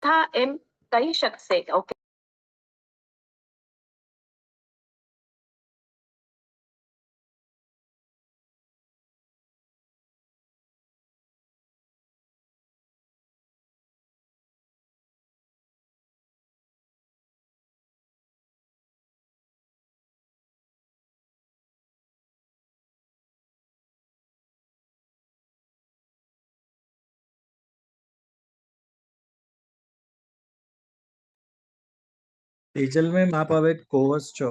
था एम કહી શકશે. ઓકે. तेजल मैम आप હવે કોવર્સ છો.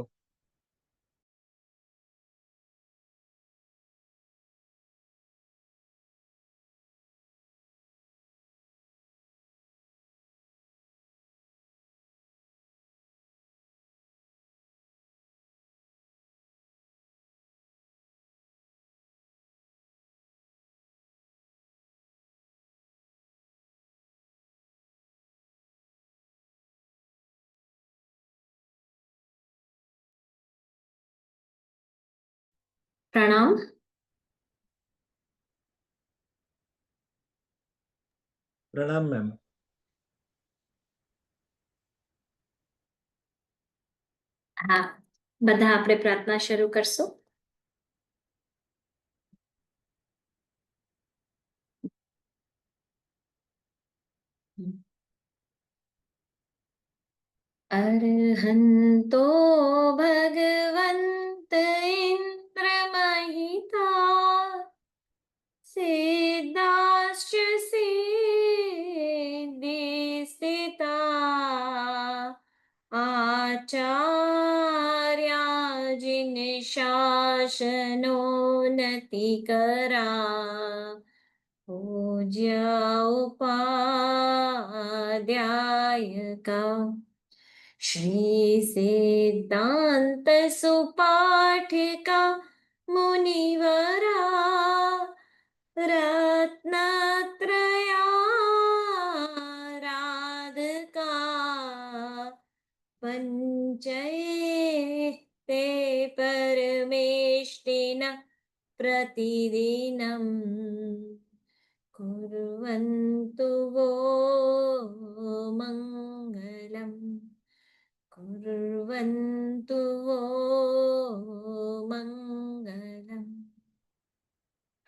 प्रणाम. પ્રણામ મેમ. હા, બધા આપણે પ્રાર્થના શરૂ કરશું. અરહંતો ભગવંત ઇન્દ્ર મહિતા સિદ્ધાશ્ચ સિદ્ધિ સ્થિતા આચાર્યા જિન શાસનો નતિ કરા પૂજ્ય ઉપાધ્યાયકા શ્રી સિદ્ધાંત સુપાઠિકા મુનિવરા રત્નત્રયારાધકા પંચૈ તે પરમેષ્ટિના પ્રતિદિનમ कुर्वन्तु वो मङ्गलम् कुर्वन्तु वो मङ्गलम्.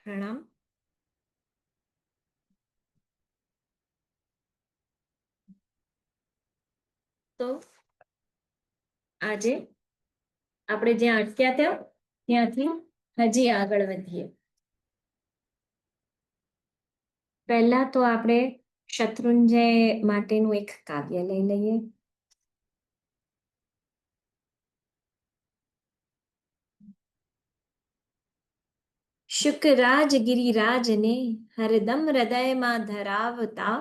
પ્રણામ. તો આજે આપણે જ્યાં અટક્યા હતા ત્યાંથી હજી આગળ વધીએ. પહેલા તો આપણે શત્રુંજય માટેનું એક કાવ્ય લઈ લઈએ. શુકરાજ ગિરિરાજને હરદમ હૃદયમાં ધરાવતા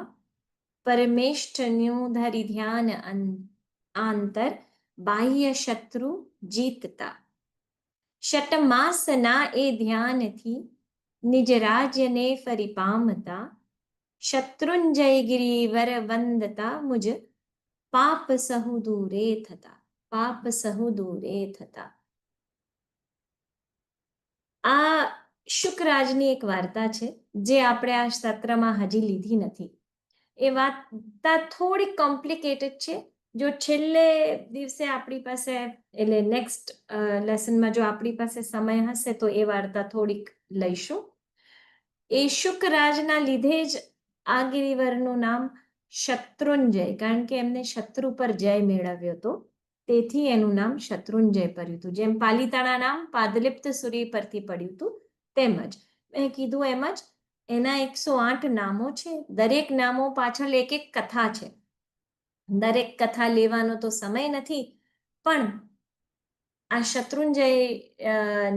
પરમેષ્ઠનું ધરી ધ્યાન આંતર બાહ્ય શત્રુ જીતતા શટમાસના એ ધ્યાનથી નિજ રાજ્યને ફરી પામતા શત્રુંજય ગિરિવર વંદતા મુજ પાપ સહુ દૂરે થતા આ શુકરાજની એક વાર્તા છે જે આપણે આ સત્રમાં હજી લીધી નથી. એ વાર્તા થોડી કોમ્પ્લિકેટેડ છે. જો છેલ્લે દિવસે આપણી પાસે એટલે નેક્સ્ટ લેસનમાં જો આપણી પાસે સમય હશે તો એ વાર્તા થોડીક લઈશું. એ શુકરાજના લીધે જ આ ગિરિવરનું નામ શત્રુંજય, કારણ કે એમને શત્રુ પર જય મેળવ્યો હતો તેથી એનું નામ શત્રુંજય પડ્યું હતું. જેમ પાલિતાણા નામ પાદલિપ્ત સૂરી પરથી પડ્યું હતું તેમજ મેં કીધું એમ જ એના 108 નામો છે. દરેક નામો પાછળ એક એક કથા છે. દરેક કથા લેવાનો તો સમય નથી, પણ આ શત્રુંજય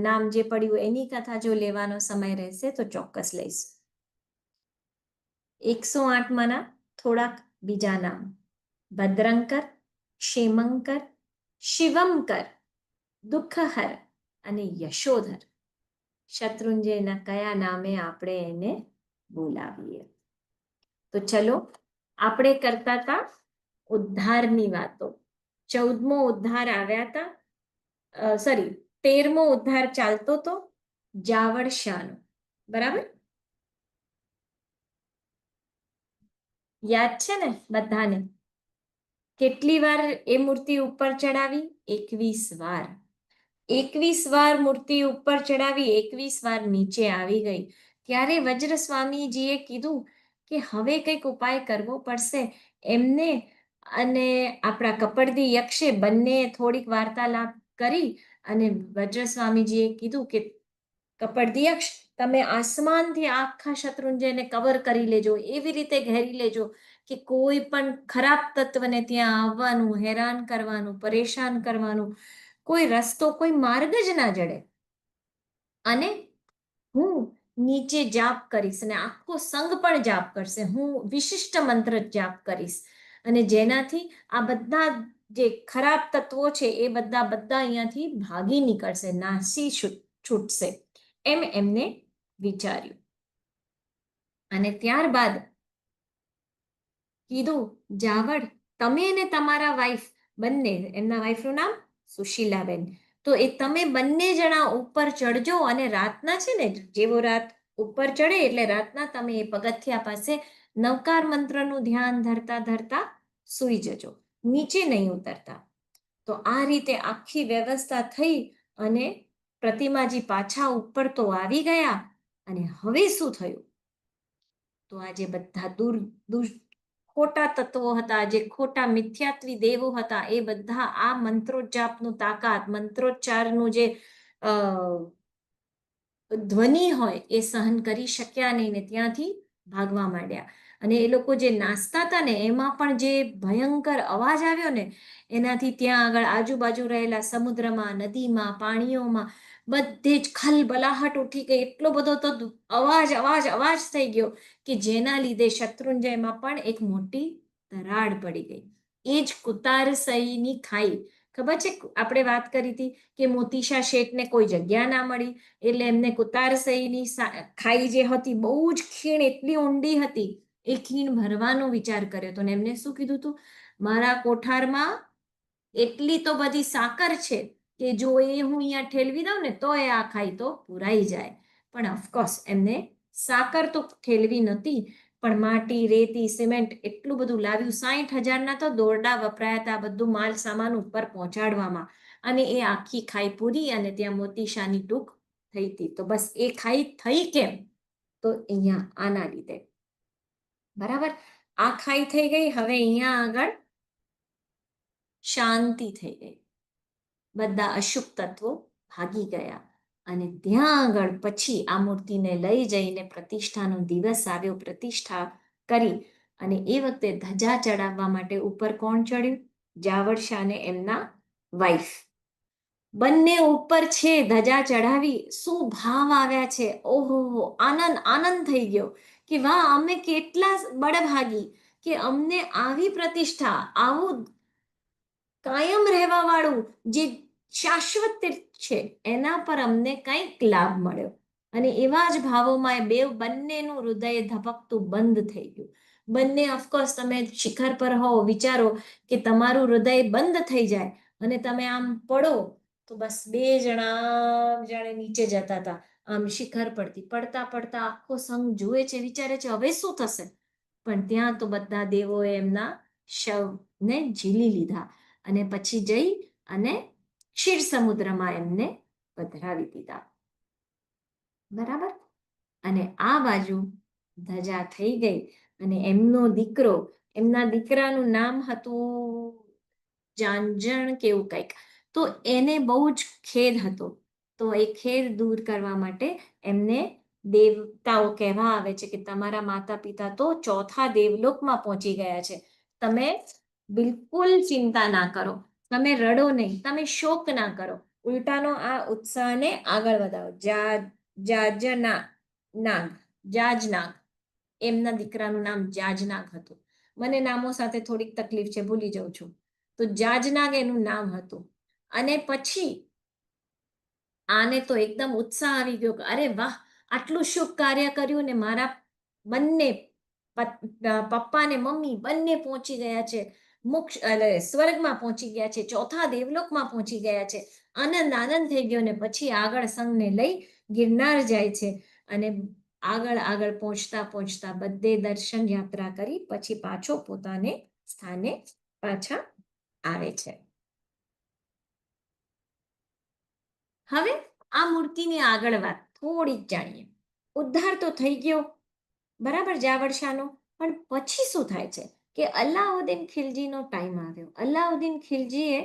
નામ જે પડ્યું એની કથા જો લેવાનો સમય રહેશે તો ચોક્કસ લઈશ. 108 માના થોડાક બીજા નામ: ભદ્રંકર, ક્ષેમંકર, શિવંકર, દુઃખહર અને યશોધર. શત્રુંજયના કયા નામે આપણે એને બોલાવીએ? તો ચલો, આપણે કરતા હતા ઉદ્ધારની વાતો. 14મો ઉદ્ધાર આવ્યા હતા, 13મો ઉદ્ધાર ચાલતો હતો. જાવળ શાહનો. બરાબર, યાદ છે ને બધાને? કેટલી વાર એ મૂર્તિ ઉપર ચડાવી? 21 વાર. 21 વાર મૂર્તિ ઉપર ચડાવી, 21 વાર નીચે આવી ગઈ. ત્યારે વજ્ર સ્વામીજીએ કીધું કે હવે કંઈક ઉપાય કરવો પડશે એમને. અને આપણા કપડદી યક્ષે બંને થોડીક વાર્તાલાપ કરી અને વજ્ર સ્વામીજીએ કીધું કે કપડદી યક્ષ, તમે આસમાનથી આખા શત્રુંજયને કવર કરી લેજો, એવી રીતે ઘેરી લેજો કે કોઈ પણ ખરાબ તત્વને ત્યાં આવવાનું, હેરાન કરવાનું, પરેશાન કરવાનું કોઈ રસ્તો, કોઈ માર્ગ જ ના જડે. અને હું નીચે જાપ કરીશ અને આખો સંઘ પણ જાપ કરશે. હું વિશિષ્ટ મંત્ર જાપ કરીશ અને જેનાથી આ બધા જે ખરાબ તત્વો છે એ બધા અહીંયાથી ભાગી નીકળશે, નાસી છૂટશે, એમ એમને વિચાર્યું. અને ત્યારબાદ કીધું, જાવળ, તમે અને તમારા વાઈફ બંને, એમના વાઈફનું નામ સુશીલાબેન, તો એ તમે બંને જણા ઉપર ચડજો અને રાતના છે ને, જેવો રાત ઉપર ચડે એટલે રાતના તમે એ પગથિયા પાસે નવકાર મંત્રનું ધ્યાન ધરતા ધરતા સૂઈ જજો, નીચે નહીં ઉતરતા. તો આ રીતે આખી વ્યવસ્થા થઈ અને પ્રતિમાજી પાછા ઉપર તો આવી ગયા. અને હવે શું થયું? તો આજે બધા ખોટા તત્વો હતા, જે ખોટા મિથ્યાત્વી દેવો હતા, એ બધા આ મંત્રોચ્ચાપનું તાકાત, મંત્રોચ્ચારનું જે ધ્વનિ હોય એ સહન કરી શક્યા નહીં ને ત્યાંથી ભાગવા માંડ્યા. અને એ લોકો જે નાચતા હતા ને એમાં પણ જે ભયંકર અવાજ આવ્યો ને, એનાથી ત્યાં આગળ આજુબાજુ રહેલા સમુદ્રમાં, નદીમાં, પાણીઓમાં બધે જ ખલબલાહટ ઉઠી ગઈ. એટલો બધો તો અવાજ થઈ ગયો કે જેના લીધે શત્રુંજયમાં પણ એક મોટી ધરાડ પડી ગઈ. એ જ કુતારસઈની ખાઈ. ખબર છે, આપણે વાત કરી હતી કે મોતીશા શેઠને કોઈ જગ્યા ના મળી એટલે એમને કુતારસઈની ખાઈ જે હતી બહુ જ ખીણ, એટલી ઊંડી હતી, એ ખીણ ભરવાનો વિચાર કર્યો હતો. ને એમને શું કીધું હતું? મારા કોઠારમાં એટલી તો બધી સાકર છે કે જો એ હું અહીંયા ઠેલવી દઉં ને તો એ આ ખાઈ તો પુરાઈ જાય. પણ ઓફકોર્સ એમને સાકર તો ઠેલવી નહોતી, પણ માટી, રેતી, સિમેન્ટ એટલું બધું લાવ્યું. 60,000ના તો દોરડા વપરાયા હતા બધું માલ સામાન ઉપર પહોંચાડવામાં. અને એ આખી ખાઈ પૂરી અને ત્યાં મોતીશાની ટૂંક થઈ હતી. તો બસ એ ખાઈ થઈ કેમ? તો અહીંયા આના લીધે. બરાબર, આ ખાઈ થઈ ગઈ. હવે અહીંયા આગળ શાંતિ થઈ ગઈ, બધા અશુભ તત્વો ભાગી ગયા. અને ત્યાં આગળ પછી આ મૂર્તિને લઈ જઈને પ્રતિષ્ઠાનો દિવસ આવ્યો, પ્રતિષ્ઠા કરી. અને એ વખતે ધજા ચડાવવા માટે ઉપર કોણ ચડ્યું? જાવળ શાહ ને એમના વાઈફ બંને ઉપર છે. ધજા ચડાવી. શું ભાવ આવ્યા છે! ઓહો, આનંદ થઈ ગયો કે વાહ, અમે કેટલા બળભાગી કે અમને આવી પ્રતિષ્ઠા, આવું કાયમ રહેવા વાળું જે શાશ્વત છે એના પર અમને કંઈક લાભ મળ્યો. અને એવા જ ભાવોમાં બંનેનું હૃદય ધબકતું બંધ થઈ ગયું. બંને, ઓફકોર્સ, તમે શિખર પર હો, વિચારો કે તમારું હૃદય બંધ થઈ જાય અને તમે આમ પડો તો બસ બે જણા જાણે નીચે જતા હતા. આમ શિખર પરથી પડતા આખો સંઘ જુએ છે, વિચારે છે હવે શું થશે. પણ ત્યાં તો બધા દેવોએ એમના શવને ઝીલી લીધા અને પછી જઈ અને ક્ષીર સમુદ્રમાં એમને પધરાવી દીધા. બરાબર. અને આ બાજુ ધજા થઈ ગઈ અને એમના દીકરાનું નામ હતું જાંજણ કેવું કંઈક. તો એને બહુ જ ખેદ હતો. તો એ ખેદ દૂર કરવા માટે એમને દેવતાઓ કહેવા આવે છે કે તમારા માતા પિતા તો ચોથા દેવલોકમાં પહોંચી ગયા છે, તમે બિલકુલ ચિંતા ના કરો, તમે રડો નહીં, તમે શોક ના કરો, ઉલટાનો આ ઉત્સાહને આગળ વધારો. જાજનાગ, એમના દીકરાનું નામ જાજનાગ હતું. મને નામો સાથે થોડીક તકલીફ છે, ભૂલી જાઉં છું. તો જાજનાગ એનું નામ હતું. અને પછી આને તો એકદમ ઉત્સાહ આવી ગયો કે અરે વાહ, આટલું શુભ કાર્ય કર્યું ને મારા બંને પપ્પા ને મમ્મી બંને પહોંચી ગયા છે, સ્વર્ગમાં પહોંચી ગયા છે, ચોથા દેવલોકમાં પહોંચી ગયા છે. આનંદ થઈ ગયો. ને પછી આગળ સંઘને લઈ ગિરનાર જાય છે અને આગળ આગળ પહોંચતા પહોંચતા બધે દર્શન યાત્રા કરી પછી પાછો પોતાને સ્થાને પાછા આવે છે. હવે આ મૂર્તિની આગળ વાત થોડીક જાણીએ. ઉદ્ધાર તો થઈ ગયો બરાબર જાવરશાનો, પણ પછી શું થાય છે કે અલાઉદ્દીન ખિલજીનો ટાઈમ આવ્યો. અલાઉદ્દીન ખિલજીએ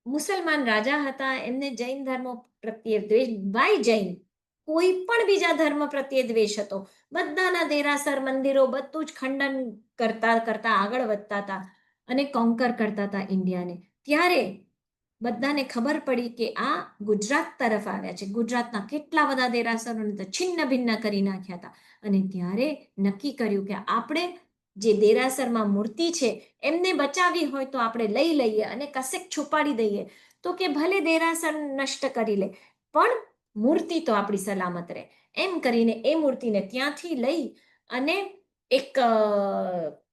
મુસલમાન રાજા હતા, એમને જૈન ધર્મ પ્રત્યે દ્વેષ, વાય જૈન, કોઈ પણ બીજા ધર્મ પ્રત્યે દ્વેષ હતો. બધાના દેરાસર મંદિરો બધું જ ખંડન કરતા કરતા આગળ વધતા હતા અને કોન્કર કરતા હતા ઇન્ડિયાને. ત્યારે બધાને ખબર પડી કે આ ગુજરાત તરફ આવ્યા છે. ગુજરાતના કેટલા બધા દેરાસરોને તો છિન્ન ભિન્ન કરી નાખ્યા હતા અને ત્યારે નક્કી કર્યું કે આપણે જે દેરાસરમાં મૂર્તિ છે એમને બચાવવી હોય તો આપણે લઈ લઈએ અને કશેક છુપાડી દઈએ, તો કે ભલે દેરાસર નષ્ટ કરી લે પણ મૂર્તિ તો આપણી સલામત રહે. એમ કરીને એ મૂર્તિને ત્યાંથી લઈ અને એક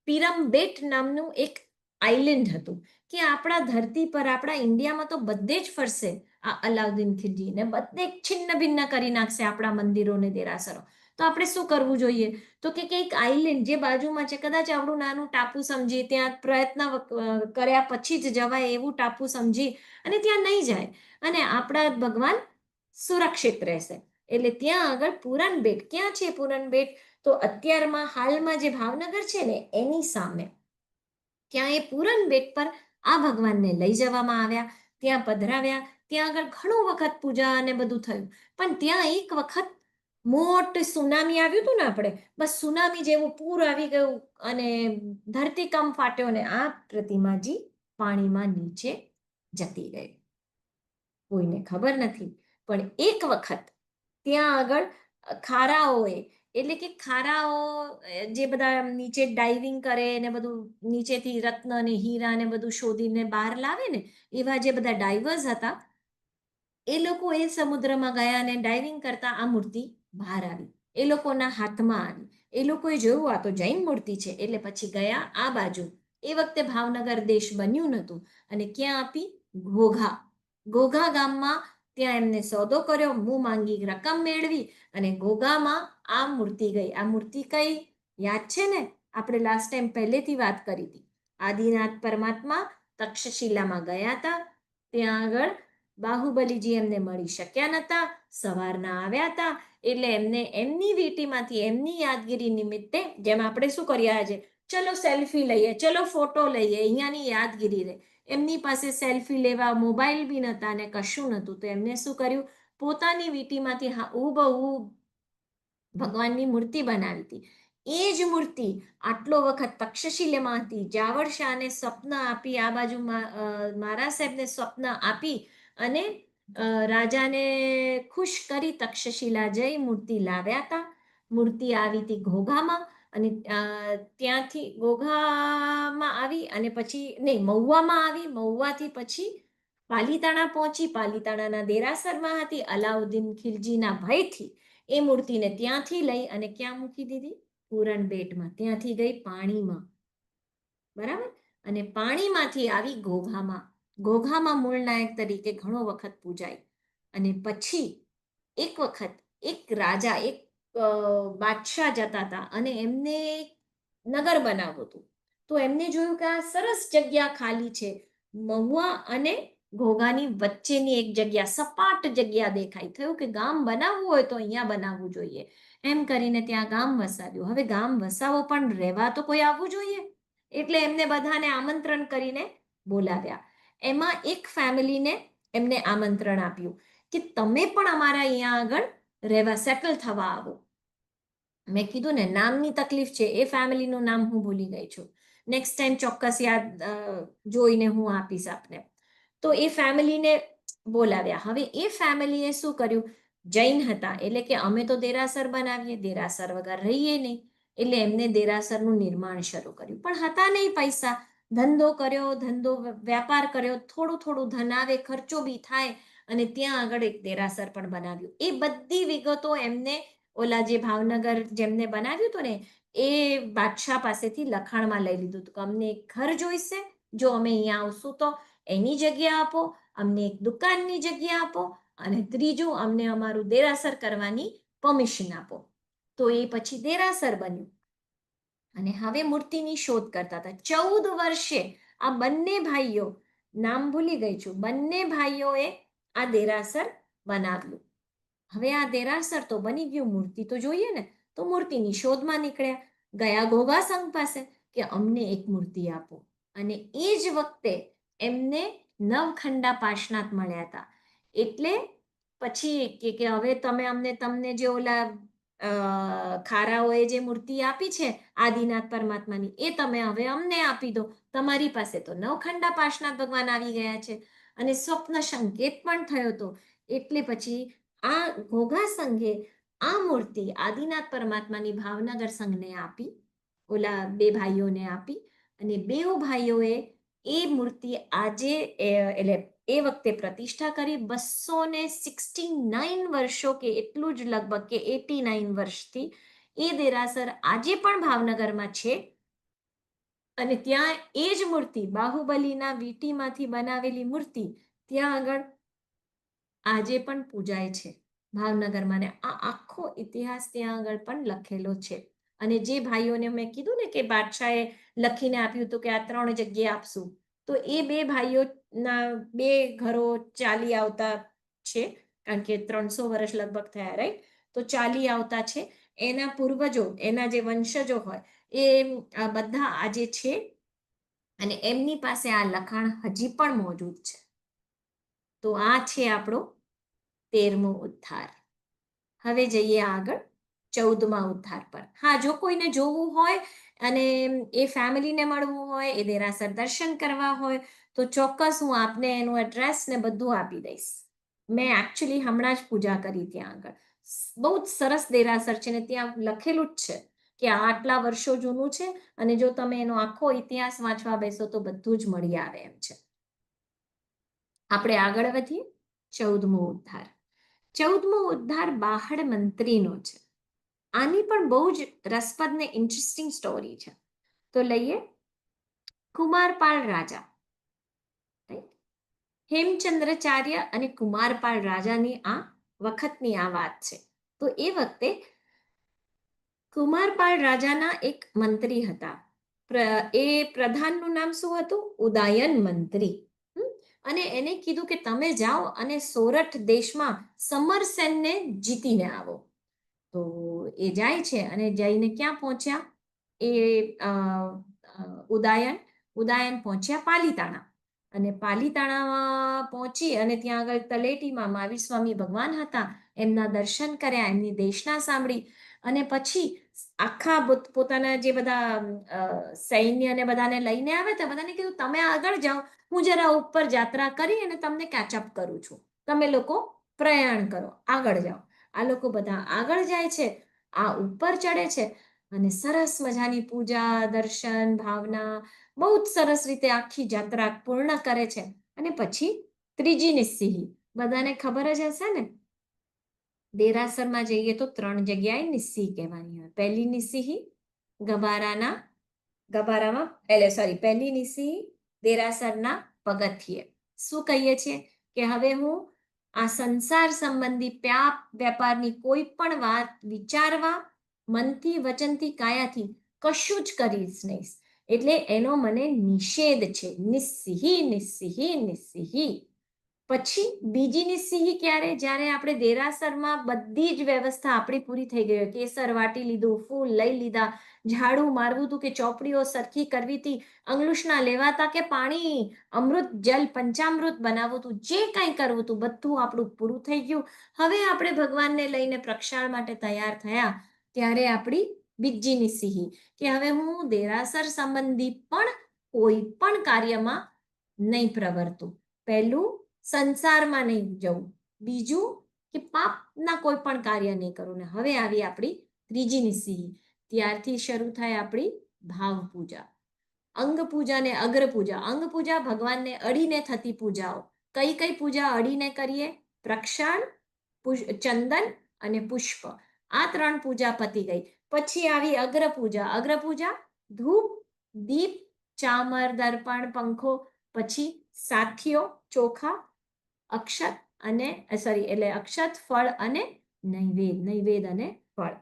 પીરમબેટ નામનું એક આઇલેન્ડ હતું કે આપણા ધરતી પર આપણા ઇન્ડિયામાં તો બધે જ ફરશે આ અલાઉદ્દીન ખિલજી ને બધે છિન્ન ભિન્ન કરી નાખશે આપણા મંદિરોને દેરાસરો. તો આપણે શું કરવું જોઈએ? તો કે એક આઇલેન્ડ જે બાજુમાં છે, કદાચ આવડું નાનું ટાપુ સમજી ત્યાં પ્રયત્ન કર્યા પછી જ જવાય એવું ટાપુ સમજી અને ત્યાં નહીં જાય અને આપણા ભગવાન સુરક્ષિત રહેશે. એટલે ત્યાં આગળ પુરનબેટ, ક્યાં છે પુરનબેટ? તો અત્યારમાં હાલમાં જે ભાવનગર છે ને એની સામે ત્યાં એ પુરનબેટ પર આ ભગવાનને લઈ જવામાં આવ્યા, ત્યાં પધરાવ્યા. ત્યાં આગળ ઘણું વખત પૂજા અને બધું થયું, પણ ત્યાં એક વખત મોટું સુનામી આવ્યું હતું ને, આપણે બસ સુનામી જેવું પૂર આવી ગયું અને ધરતીકંપ ફાટ્યો ને આ પ્રતિમાજી પાણીમાં નીચે જતી રહી. કોઈને ખબર નથી, પણ એક વખત ત્યાં આગળ ખારાઓએ, એટલે કે ખારાઓ જે બધા નીચે ડાઇવિંગ કરે ને બધું નીચેથી રત્ન ને હીરા ને બધું શોધીને બહાર લાવે ને, એવા જે બધા ડાઇવર્સ હતા એ લોકો એ સમુદ્રમાં ગયા અને ડાઇવિંગ કરતા આ મૂર્તિ બહાર આવી, એ લોકોના હાથમાં આવી. એ લોકોએ જોયું આ તો જૈન મૂર્તિ છે, એટલે પછી ગયા આ બાજુ. એ વખતે ભાવનગર દેશ બન્યું નહોતું અને ક્યાં આપી? ઘોઘા. ઘોઘા ગામમાં ત્યાં એમને સોદો કર્યો, મું માંગી રકમ મેળવી અને ઘોઘામાં આ મૂર્તિ ગઈ. આ મૂર્તિ કઈ યાદ છે ને? આપણે લાસ્ટ ટાઈમ પહેલેથી વાત કરી હતી. આદિનાથ પરમાત્મા તક્ષશિલામાં ગયા હતા, ત્યાં આગળ બાહુબલીજી એમને મળી શક્યા નતા, સવારના આવ્યા હતા, એટલે એમને એમની વીટીમાંથી એમની યાદગીરી નિમિત્તે, જેમ આપણે શું કર્યા છે, ચલો સેલ્ફી લઈએ, ચલો ફોટો લઈએ, અહીંયાની યાદગીરી રહે. એમની પાસે સેલ્ફી લેવા મોબાઈલ બી નહોતા અને કશું નહોતું, તો એમને શું કર્યું? પોતાની વીટીમાંથી હુબહુ ભગવાનની મૂર્તિ બનાવી હતી. એ જ મૂર્તિ આટલો વખત તક્ષશિલામાં હતી, જાવરશાહને સ્વપ્ન આપી, આ બાજુ મહારાજ સાહેબને સ્વપ્ન આપી અને રાજાને ખુશ કરી તક્ષશિલા જઈ મૂર્તિ લાવ્યા હતા. મૂર્તિ આવી હતી ઘોઘામાં અને ત્યાંથી ઘોઘામાં આવી અને પછી નહીં, મહુવામાં આવી, મહુવાથી પછી પાલીતાણા પહોંચી, પાલીતાણાના દેરાસરમાં હતી. અલાઉદ્દીન ખિલજીના ભયથી એ મૂર્તિને ત્યાંથી લઈ અને ક્યાં મૂકી દીધી? પુરનબેટમાં. ત્યાંથી ગઈ પાણીમાં, બરાબર, અને પાણીમાંથી આવી ઘોઘામાં. ઘોઘામાં મૂળ નાયક તરીકે ઘણો વખત પૂજાઈ અને પછી એક વખત એક રાજા, એક બાદશાહ જતા હતા અને એમને નગર બનાવવું હતું, તો એમને જોયું કે આ સરસ જગ્યા ખાલી છે, મહુવા અને ઘોઘાની વચ્ચેની એક જગ્યા, સપાટ જગ્યા દેખાઈ. થયું કે ગામ બનાવવું હોય તો અહીંયા બનાવવું જોઈએ. એમ કરીને ત્યાં ગામ વસાવ્યું. હવે ગામ વસાવો પણ રહેવા તો કોઈ આવવું જોઈએ, એટલે એમને બધાને આમંત્રણ કરીને બોલાવ્યા. એમાં એક ફેમિલીને એમને આમંત્રણ આપ્યું કે તમે પણ અમારા અહીંયા આગળ રહેવા સેટલ થવા આવો. મેં કીધું ને નામની તકલીફ છે, એ ફેમિલીનું નામ હું ભૂલી ગઈ છું, નેક્સ્ટ ટાઈમ ચોક્કસ યાદ જોઈને હું આપીશ આપને. તો એ ફેમિલીને બોલાવ્યા. હવે એ ફેમિલીએ શું કર્યું? જૈન હતા, એટલે કે અમે તો દેરાસર બનાવીએ, દેરાસર વગર રહીએ નહીં, એટલે એમને દેરાસરનું નિર્માણ શરૂ કર્યું. પણ હતા નહીં પૈસા, ધંધો કર્યો, વ્યાપાર કર્યો, થોડું થોડું ધન આવે, ખર્ચો બી થાય અને ત્યાં આગળ એક દેરાસર પણ બનાવ્યું. એ બધી વિગતો એમને ઓલા જે ભાવનગર જેમને બનાવ્યું હતું ને એ બાદશાહ પાસેથી લખાણમાં લઈ લીધું હતું કે અમને એક ઘર જોઈશે, જો અમે અહીંયા આવશું તો એની જગ્યા આપો, અમને એક દુકાનની જગ્યા આપો અને ત્રીજું, અમને અમારું દેરાસર કરવાની પરમિશન આપો. તો એ પછી દેરાસર બન્યું. અને હવે મૂર્તિની શોધ કરતા હતા. 14 વર્ષે આ બંને ભાઈઓ, નામ ભૂલી ગઈ છું, બંને ભાઈઓએ આ દેરાસર બનાવ્યું. હવે આ દેરાસર તો બની ગયું, મૂર્તિ તો જોઈએ ને, તો મૂર્તિની શોધમાં નીકળ્યા. ગયા ઘોઘા સંઘ પાસે કે અમને એક મૂર્તિ આપો. અને એ જ વખતે એમને નવખંડા પાર્શ્વનાથ મળ્યા હતા. એટલે પછી કે હવે તમને જે ઓલા ખારાઓએ જે મૂર્તિ આપી છે આદિનાથ પરમાત્માની, એ તમે હવે અમને આપી દો. તમારી પાસે તો નવખંડા પાર્શ્વનાથ ભગવાન આવી ગયા છે. અને સ્વપ્ન સંકેત પણ થયો હતો. એટલે પછી આ ઘોઘા સંઘે આ મૂર્તિ આદિનાથ પરમાત્માની ભાવનગર સંઘને આપી, ઓલા બે ભાઈઓને આપી. અને બેઉ ભાઈઓએ એ મૂર્તિ આજે એટલે એ વખતે પ્રતિષ્ઠા કરી. 269 વર્ષો કે એટલું જ લગભગ કે 89 વર્ષથી એ દેરાસર આજે પણ ભાવનગરમાં છે. અને ત્યાં એ જ મૂર્તિ, બાહુબલીના વીંટીમાંથી બનાવેલી મૂર્તિ ત્યાં આગળ આજે પણ પૂજાય છે ભાવનગરમાં. ને આ આખો ઇતિહાસ ત્યાં આગળ પણ લખેલો છે. અને જે ભાઈઓને મેં કીધું ને કે બાદશાહે લખીને આપ્યું હતું કે આ 3 જગ્યાએ આપશું, તો એ બે ભાઈઓના 2 ઘરો ચાલી આવતા છે. કારણ કે 300 વર્ષ લગભગ થયા, રાઈટ? તો ચાલી આવતા છે. એના પૂર્વજો, એના જે વંશજો હોય એ બધા આજે છે. અને એમની પાસે આ લખાણ હજી પણ મોજૂદ છે. તો આ છે આપણો 13મો ઉદ્ધાર. હવે જઈએ આગળ 14મા ઉદ્ધાર પર. હા, જો કોઈને જોવું હોય અને એ ફેમિલીને મળવું હોય, એ દેરાસર દર્શન કરવા હોય, તો ચોક્કસ હું આપને એનું એડ્રેસ ને બધું આપી દઈશ. મેં એકચ્યુઅલી હમણાં જ પૂજા કરી ત્યાં આગળ. બહુ જ સરસ દેરાસર છે ને ત્યાં લખેલું જ છે કે આટલા વર્ષો જૂનું છે. અને જો તમે એનો આખો ઇતિહાસ વાંચવા બેસો તો બધું જ મળી આવે એમ છે. આપણે આગળ વધીએ. 14મો ઉદ્ધાર. 14મો ઉદ્ધાર બાહડ મંત્રીનો છે. આની પણ બહુ જ રસપ્રદ ને ઇન્ટરેસ્ટિંગ સ્ટોરી છે. તો લઈએ. કુમારપાળ રાજા, હેમચંદ્રાચાર્ય અને કુમારપાળ રાજાની આ વખતની આ વાત છે. તો એ વખતે કુમારપાળ રાજાના એક મંત્રી હતા. એ પ્રધાનનું નામ શું હતું? ઉદાયન મંત્રી. અને એને કીધું કે તમે જાઓ અને સોરઠ દેશમાં સમરસેનને જીતીને આવો. તો એ જાય છે અને જઈને ક્યાં પહોંચ્યા? એ ઉદાયન પહોંચ્યા પાલીતાણા. અને પાલીતાણામાં પહોંચી અને ત્યાં આગળ તલેટીમાં મહાવીર સ્વામી ભગવાન હતા. એમના દર્શન કર્યા, એમની દેશના સાંભળી. અને પછી આખા પોતાના જે બધા સૈન્યને બધાને લઈને આવે તો બધાને કીધું તમે આગળ જાઓ, હું જરા ઉપર યાત્રા કરી અને તમને કેચઅપ કરું છું. તમે લોકો પ્રયાણ કરો, આગળ જાઓ. આ લોકો બધા આગળ જાય છે, આ ઉપર ચડે છે અને સરસ મજાની પૂજા, દર્શન, ભાવના બહુ જ સરસ રીતે આખી યાત્રા પૂર્ણ કરે છે. અને પછી ત્રીજી નિસ્સિહી, બધાને ખબર જ હશે ને, દેરાસરમાં જઈએ તો 3 જગ્યાએ નિસ્સિહી કહેવાની હોય. પહેલી નિસ્સિહી પહેલી નિસ્સિહી દેરાસરના પગથિયે. શું કહીએ છીએ કે હવે હું આ સંસાર સંબંધી વેપારની કોઈ પણ વાત વિચારવા, મનથી, વચનથી, કાયાથી કશું જ કરીશ નહીં. એટલે એનો મને નિષેધ છે. નિસ્સિહી, નિસ્સિહી, નિસ્સિહી. પછી બીજી નિસ્સિહી ક્યારે? જ્યારે આપણે દેરાસરમાં બધી જ વ્યવસ્થા આપણી પૂરી થઈ ગઈ હોય, કેસર વાટી લીધું, ફૂલ લઈ લીધા, ઝાડુ મારવું હતું કે ચોપડીઓ સરખી કરવી હતી, અંગલુષના લેવાતા કે પાણી, અમૃત જલ, પંચામૃત બનાવવું હતું, જે કંઈ કરવું હતું બધું આપણું પૂરું થઈ ગયું. હવે આપણે ભગવાનને લઈને પ્રક્ષાળ માટે તૈયાર થયા. ત્યારે આપણી બીજી નિસ્સિહી કે હવે હું દેરાસર સંબંધી પણ કોઈ પણ કાર્યમાં નહીં પ્રવર્તું. પહેલું, સંસારમાં નહીં જવું. બીજું કે પાપના કોઈ પણ કાર્ય નહીં કરું. ને હવે આવી આપણી ત્રીજી નિસ્સિહી. ત્યારથી શરૂ થાય આપણી ભાવ પૂજા, અંગ પૂજા ને અગ્ર પૂજા. અંગ પૂજા ભગવાનને અડીને થતી પૂજાઓ. કઈ કઈ પૂજા અડીને કરીએ? પ્રક્ષાળ, ચંદન અને પુષ્પ. આ 3 પૂજા પતી ગઈ. પછી આવી અગ્ર પૂજા. અગ્ર પૂજા ધૂપ, દીપ, ચામર, દર્પણ, પંખો, પછી સાથીઓ, ચોખા, અક્ષત અને સોરી એટલે અક્ષત, ફળ અને નૈવેદ અને ફળ.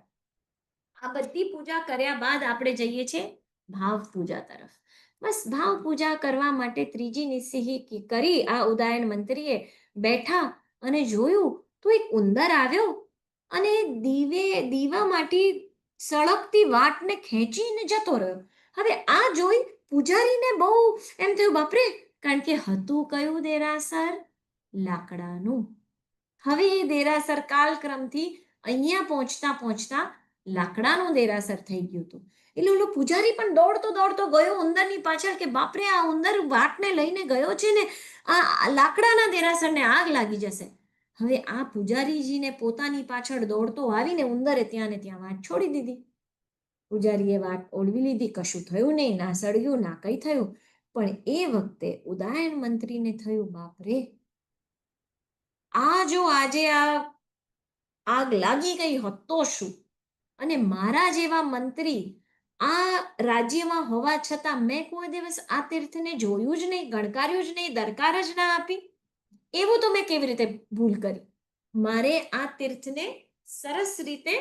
આ બધી પૂજા કર્યા બાદ આપણે જઈએ છીએ ભાવ પૂજા તરફ. બસ ભાવ પૂજા કરવા માટે ત્રીજી નિસિહી કરી આ ઉદાયન મંત્રીએ બેઠા અને જોયું તો એક ઉંદર આવ્યો અને દીવામાંથી સળગતી વાટને ખેંચીને જતો રહ્યો. હવે આ જોઈ પૂજારીને બહુ એમ થયું, બાપરે, કારણ કે હતું કયું દેરાસર? લાકડાનું. હવે એ દેરાસર કાલક્રમથી અહીંયા પહોંચતા લાકડાનું દેરાસર થઈ ગયું હતું. એટલે ઓલો પૂજારી પણ દોડતો ગયો ઉંદરની પાછળ કે બાપરે, આ ઉંદર વાટને લઈને ગયો છે ને આ લાકડાના દેરાસરને આગ લાગી જશે. હવે આ પૂજારીજીને પોતાની પાછળ દોડતો આવીને ઉંદરે ત્યાં ને ત્યાં વાટ છોડી દીધી. પૂજારીએ વાટ ઓળવી લીધી, કશું થયું નહીં, ના સળગ્યું ના કંઈ થયું. પણ એ વખતે ઉદાયન મંત્રીને થયું, બાપરે, આ જો આજે આ આગ લાગી ગઈ હોત તો શું? અને મારા જેવા મંત્રી આ રાજ્યમાં હોવા છતાં મેં કોઈ દિવસ આ તીર્થને જોયું જ નહીં, ગણકાર્યું જ નહીં, દરકાર જ ના આપી. એવું તો મેં કેવી રીતે ભૂલ કરી? મારે આ તીર્થને સરસ રીતે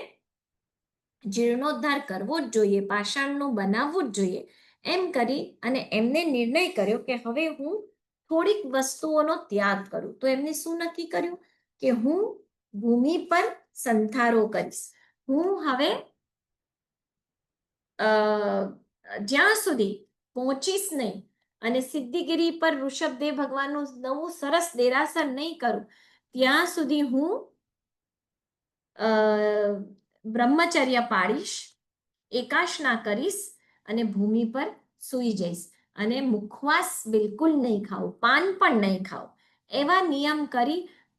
જીર્ણોદ્ધાર કરવો જ જોઈએ, પાષાણનું બનાવવું જ જોઈએ. એમ કરી અને એમને નિર્ણય કર્યો કે હવે હું થોડીક વસ્તુઓનો ત્યાગ કરું. તો એમને શું નક્કી કર્યું કે હું ભૂમિ પર સંથારો કરીશ. હું હવે જ્યાં સુધી પહોંચીશ નહીં અને સિદ્ધિગીરી પર ઋષભદેવ ભગવાનનું નવું સરસ દેરાસર નહીં કરું, ત્યાં સુધી હું બ્રહ્મચર્ય પાડીશ, એકાશના કરીશ અને ભૂમિ પર સૂઈ જઈશ અને મુખવાસ બિલકુલ નહીં ખાવું, પાન પણ નહીં ખાવું.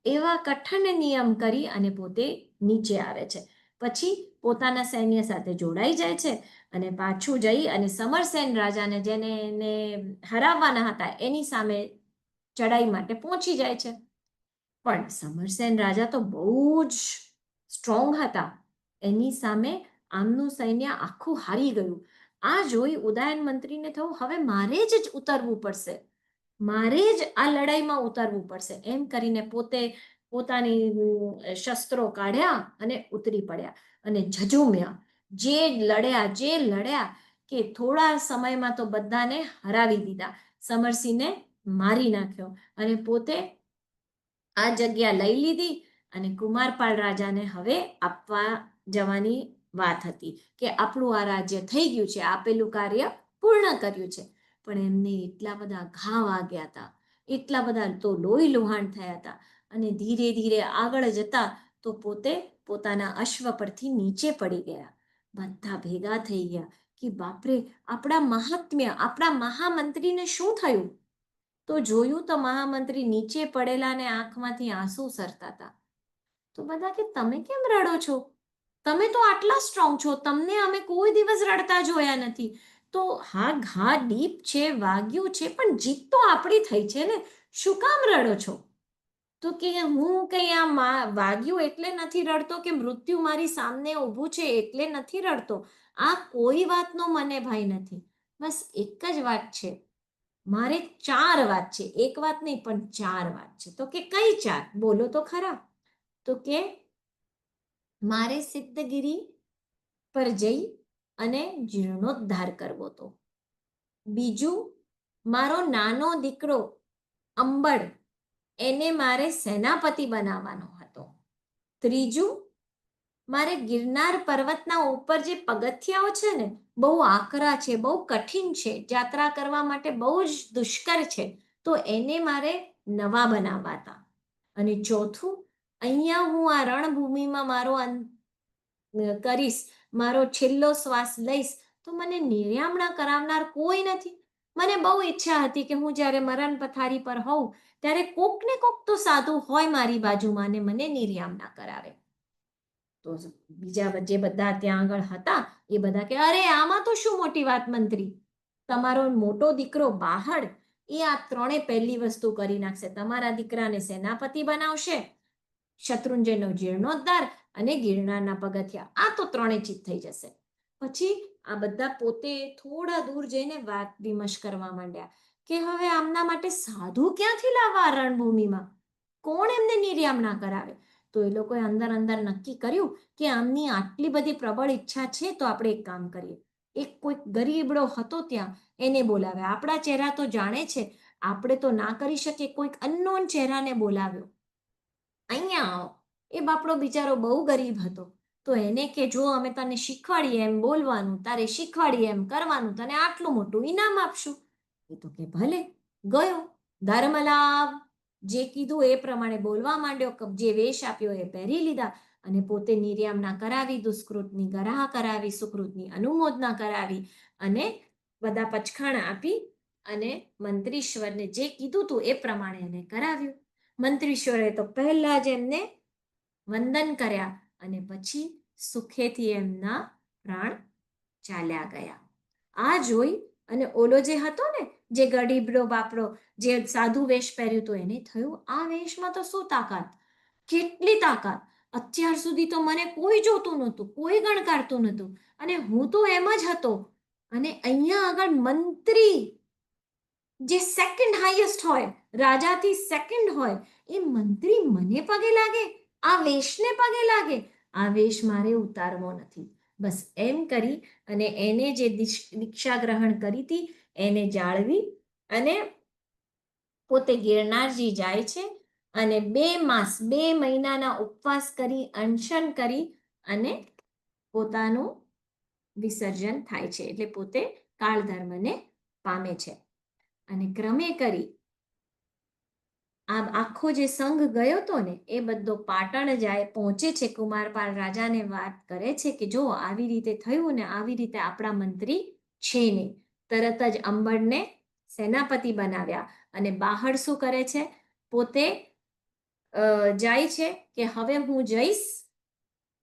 એવા કઠણ નિયમ કરી અને પોતે નીચે આવે છે. પછી પોતાના સૈન્ય સાથે જોડાઈ જાય છે અને પાછું જઈ અને સમરસેન રાજાને, જેને એને હરાવવાના હતા, એની સામે ચડાઈ માટે પહોંચી જાય છે. પણ સમરસેન રાજા તો બહુ જ સ્ટ્રોંગ હતા. એની સામે આમનું સૈન્ય આખું હારી ગયું. આ જોઈ ઉદાયન મંત્રીને થયું, હવે મારે જ ઉતરવું પડશે, મારે જ આ લડાઈમાં ઉતરવું પડશે. એમ કરીને પોતે પોતાની શસ્ત્રો કાઢ્યા અને ઉતરી પડ્યા અને ઝઝૂમ્યા. જે લડ્યા કે થોડા સમયમાં તો બધાને હરાવી દીધા, સમરસિંહને મારી નાખ્યો અને પોતે આ જગ્યા લઈ લીધી અને કુમારપાળ રાજાને હવે આપવા જવાની વાત હતી કે આપણું આ રાજ્ય થઈ ગયું છે, આપેલું કાર્ય પૂર્ણ કર્યું છે. પણ એમને એટલા બધા ઘા વાગ્યા હતા, એટલા બધા તો લોહી લુહાણ થયા હતા અને ધીરે ધીરે આગળ જતા તો પોતે પોતાના અશ્વ પરથી નીચે પડી ગયા. બધા ભેગા થઈ ગયા કે બાપરે, આપણા મહાત્મ્ય, આપણા મહામંત્રીને શું થયું? તો જોયું તો મહામંત્રી નીચે પડેલા ને આંખમાંથી આંસુ સરતા હતા. તો બધા કે તમે કેમ રડો છો? તમે તો આટલા સ્ટ્રોંગ છો, તમને અમે કોઈ દિવસ રડતા જોયા નથી. તો હા, ઘા ડીપ છે, વાગ્યું છે, પણ જીત તો આપણી થઈ છે ને, શું કામ રડો છો? તો કે હું કઈ આ વાગ્યું એટલે નથી રડતો કે મૃત્યુ મારી સામે ઊભું છે એટલે નથી રડતો. આ કોઈ વાતનો મને ભય નથી. બસ એક જ વાત છે, મારે 4 વાત છે, એક વાત નહીં પણ 4 વાત છે. તો કે કઈ 4? બોલો તો ખરા. તો કે મારે સિદ્ધગીરી પર જઈ અને જીર્ણોદ્ધાર કરવો તો. બીજું, મારો નાનો દીકરો અંબળ, એને મારે સેનાપતિ બનાવવાનો હતો. ત્રીજું, મારે ગિરનાર પર્વતના ઉપર જે પગથિયાઓ છે ને, બહુ આકરા છે, બહુ કઠિન છે, યાત્રા કરવા માટે બહુ જ દુષ્કર છે, તો એને મારે નવા બનાવવા હતા. અને ચોથું, અહીંયા હું આ રણભૂમિમાં મારો કરીશ, મારો છેલ્લો શ્વાસ લઈશ તો મને નિર્યામણા કરાવનાર કોઈ નથી. મને બહુ ઈચ્છા હતી કે હું જ્યારે મરણ પથારી પર હોઉં ત્યારે કોક ને કોક તો સાધુ હોય મારી બાજુમાં ને મને નિર્યામણા કરાવે. તો બીજા જે બધા ત્યાં આગળ હતા એ બધા કે અરે આમાં તો શું મોટી વાત મંત્રી, તમારો મોટો દીકરો બાહડ એ આ 3 પહેલી વસ્તુ કરી નાખશે. તમારા દીકરાને સેનાપતિ બનાવશે, શત્રુંજયનો જીર્ણોદ્ધાર અને ગિરનારના પગથિયા, આ તો 3 ચીજ થઈ જશે. પછી આ બધા પોતે થોડા દૂર જઈને વાત વિમર્શ કરવા માંડ્યા કે હવે આમના માટે સાધુ ક્યાંથી લાવવા રણભૂમિમાં? કોણ એમને નિર્યામના કરાવે? તો એ લોકોએ અંદર અંદર નક્કી કર્યું કે આમની આટલી બધી પ્રબળ ઈચ્છા છે, તો આપણે એક કામ કરીએ, એક કોઈક ગરીબડો હતો ત્યાં, એને બોલાવે. આપણા ચહેરા તો જાણે છે, આપણે તો ના કરી શકીએ, કોઈક અનનોન ચહેરાને બોલાવ્યો. અહીંયા આવો. એ બાપડો બિચારો બહુ ગરીબ હતો. તો એને કે જો અમે તને શીખવાડીએ એમ બોલવાનું, તારે શીખવાડીએ એમ કરવાનું, તને આટલું મોટું ઇનામ આપશું. એ તો કે ભલે. ગયો, ધર્મલાભ જે કીધું એ પ્રમાણે બોલવા માંડ્યો, જે વેશ આપ્યો એ પહેરી લીધા અને પોતે નિર્યામના કરાવી, દુષ્કૃતની ગરાહ કરાવી, સુકૃતની અનુમોદના કરાવી અને બધા પચખાણ આપી અને મંત્રીશ્વરને જે કીધું હતું એ પ્રમાણે એને કરાવ્યું. મંત્રીશ્વરે તો પહેલા જ એમને વંદન કર્યા અને પછી સુખેથી એમના પ્રાણ ચાલ્યા ગયા. આ જોઈ અને ઓલો જે હતો ને, જે ગરીબડો બાપડો, જે સાધુ વેશ પહેર્યું હતું, એને થયું આ વેશમાં તો શું તાકાત, કેટલી તાકાત! અત્યાર સુધી તો મને કોઈ જોતું નહોતું, કોઈ ગણકારતું નહોતું અને હું તો એમ જ હતો, અને અહીંયા આગળ મંત્રી જે સેકન્ડ હાઈએસ્ટ હોય, રાજાથી સેકન્ડ હોય, એ મંત્રી મને પગે લાગે, આ વેશને પગે લાગે. આ વેશ મારે ઉતારવો નથી. બસ એમ કરી અને એને જે દીક્ષા ગ્રહણ કરી હતી એને જાળવી અને પોતે ગિરનારજી જાય છે અને 2 મહિનાના ઉપવાસ કરી, અનશન કરી અને પોતાનું વિસર્જન થાય છે, એટલે પોતે કાળ ધર્મને પામે છે. અને ક્રમે કરી આ આખો જે સંઘ ગયો હતો ને, એ બધો પાટણ જાય, પહોંચે છે. કુમારપાળ રાજાને વાત કરે છે કે જો આવી રીતે થયું ને, આવી રીતે આપણા મંત્રી છે નહીં. તરત જ અંબળને સેનાપતિ બનાવ્યા અને બહાર શું કરે છે, પોતે જાય છે કે હવે હું જઈશ,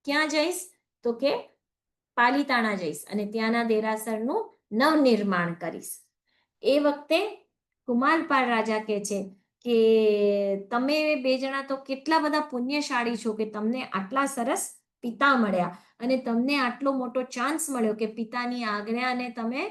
ક્યાં જઈશ, તો કે પાલીતાણા જઈશ અને ત્યાંના દેરાસરનું નવનિર્માણ કરીશ. એ વખતે કુમારપાળ રાજા કહે છે કે તમે 2 જણા તો કેટલા બધા પુણ્યશાળી છો કે તમને આટલા સરસ પિતા મળ્યા અને તમને આટલો મોટો ચાન્સ મળ્યો કે પિતાની આજ્ઞાને તમે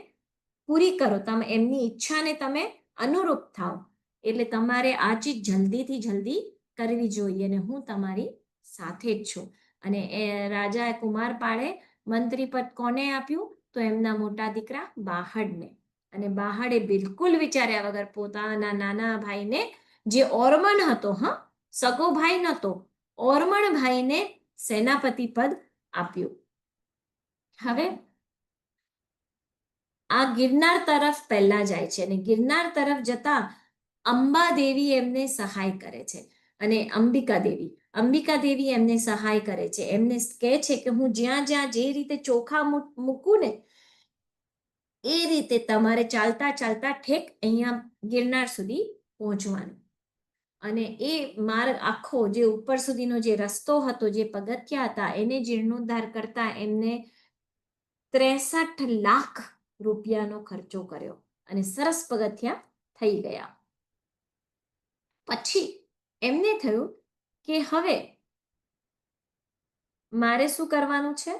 પૂરી કરો, તમે એમની ઈચ્છાને તમે અનુરૂપ થાઓ. એટલે તમારે આ ચીજ જલ્દીથી જલ્દી કરવી જોઈએ અને હું તમારી સાથે જ છું. અને એ રાજા કુમારપાળે મંત્રી પદ કોને આપ્યું, તો એમના મોટા દીકરા બાહડને. અને બાહડે બિલકુલ વિચાર્યા વગર પોતાના નાના ભાઈને, જે ઓરમણ હતો, સગો ભાઈ નહોતો, ઓરમણ ભાઈને સેનાપતિ પદ આપ્યું. હવે આ ગિરનાર તરફ પહેલા જાય છે અને ગિરનાર તરફ જતા અંબાદેવી એમને સહાય કરે છે અને અંબિકા દેવી એમને સહાય કરે છે. એમને કહે છે કે હું જ્યાં જ્યાં જે રીતે ચોખા મૂકું ને, એ રીતે તમારે ચાલતા ચાલતા ઠેક અહીંયા ગિરનાર સુધી પહોંચવાનું. અને એ માર્ગ આખો જે ઉપર સુધીનો જે રસ્તો હતો, જે પગથિયા હતા, એને જીર્ણોદ્ધાર કરતા એમને 63 લાખ રૂપિયાનો ખર્ચો કર્યો અને સરસ પગથિયા થઈ ગયા. પછી એમને થયું કે હવે મારે શું કરવાનું છે,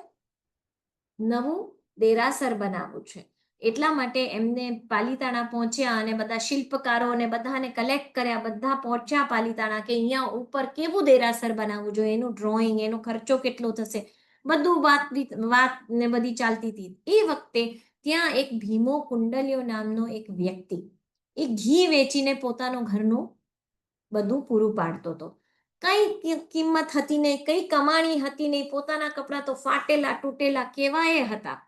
નવું દેરાસર બનાવવું છે. એટલા માટે એમને પાલીતાણા પહોંચ્યા અને બધા શિલ્પકારોને બધાને કલેક્ટ કર્યા, બધા પહોંચ્યા પાલીતાણા કે અહીંયા ઉપર કેવું દેરાસર બનાવવું જોઈએ, એનું ડ્રોઈંગ, એનો ખર્ચો કેટલો થશે, બધું વાત ને બધી ચાલતી હતી. એ વખતે ત્યાં એક ભીમો કુંડલિયો નામનો એક વ્યક્તિ, એ ઘી વેચીને પોતાનું ઘરનું બધું પૂરું પાડતો હતો. કઈ કિંમત હતી નહીં, કઈ કમાણી હતી નહીં, પોતાના કપડાં તો ફાટેલા તૂટેલા કેવાય હતા.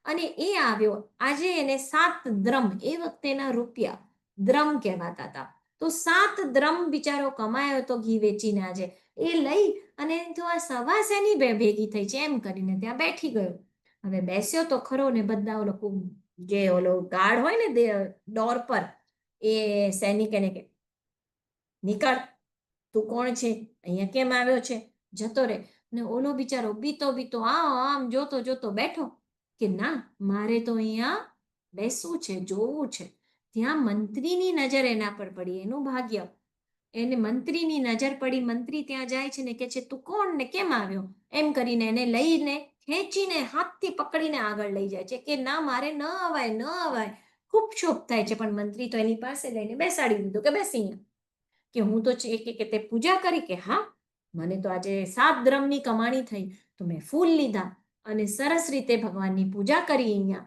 અને એ આવ્યો, આજે એને 7 દ્રમ, એ વખતેના રૂપિયા દ્રમ કહેવાતા હતા, તો 7 દ્રમ બિચારો કમાયો હતો ઘી વેચીને. આજે એ લઈ અને તો આ સવા શેની ભેગી થઈ છે એમ કરીને ત્યાં બેઠી ગયો. હવે બેસ્યો તો ખરો ને બધા લોકો જે ઓલો ગાર્ડ હોય ને ડોર પર, એ સૈનિક એને કે નીકળ, તું કોણ છે, અહીંયા કેમ આવ્યો છે, જતો રે. ને ઓલો બિચારો બીતો બીતો આમ જોતો જોતો બેઠો કે ના, મારે તો અહીંયા બેસવું છે, જોવું છે. ત્યાં મંત્રીની નજર એના પર પડી, એનું ભાગ્ય, એને મંત્રીની નજર પડી. મંત્રી ત્યાં જાય છે ને કે છે તું કોણ ને કેમ આવ્યો, એમ કરીને એને લઈને ખેંચીને હાથથી પકડીને આગળ લઈ જાય છે કે ના, મારે ન અવાય, ન અવાય, ખૂબ શોભ થાય છે. પણ મંત્રી તો એની પાસે લઈને બેસાડી દીધો કે બેસી અહીંયા. કે હું તો કે તે પૂજા કરી, કે હા, મને તો આજે 7 દ્રહમની કમાણી થઈ, તો મેં ફૂલ લીધા અને સરસ રીતે ભગવાનની પૂજા કરી અહીંયા,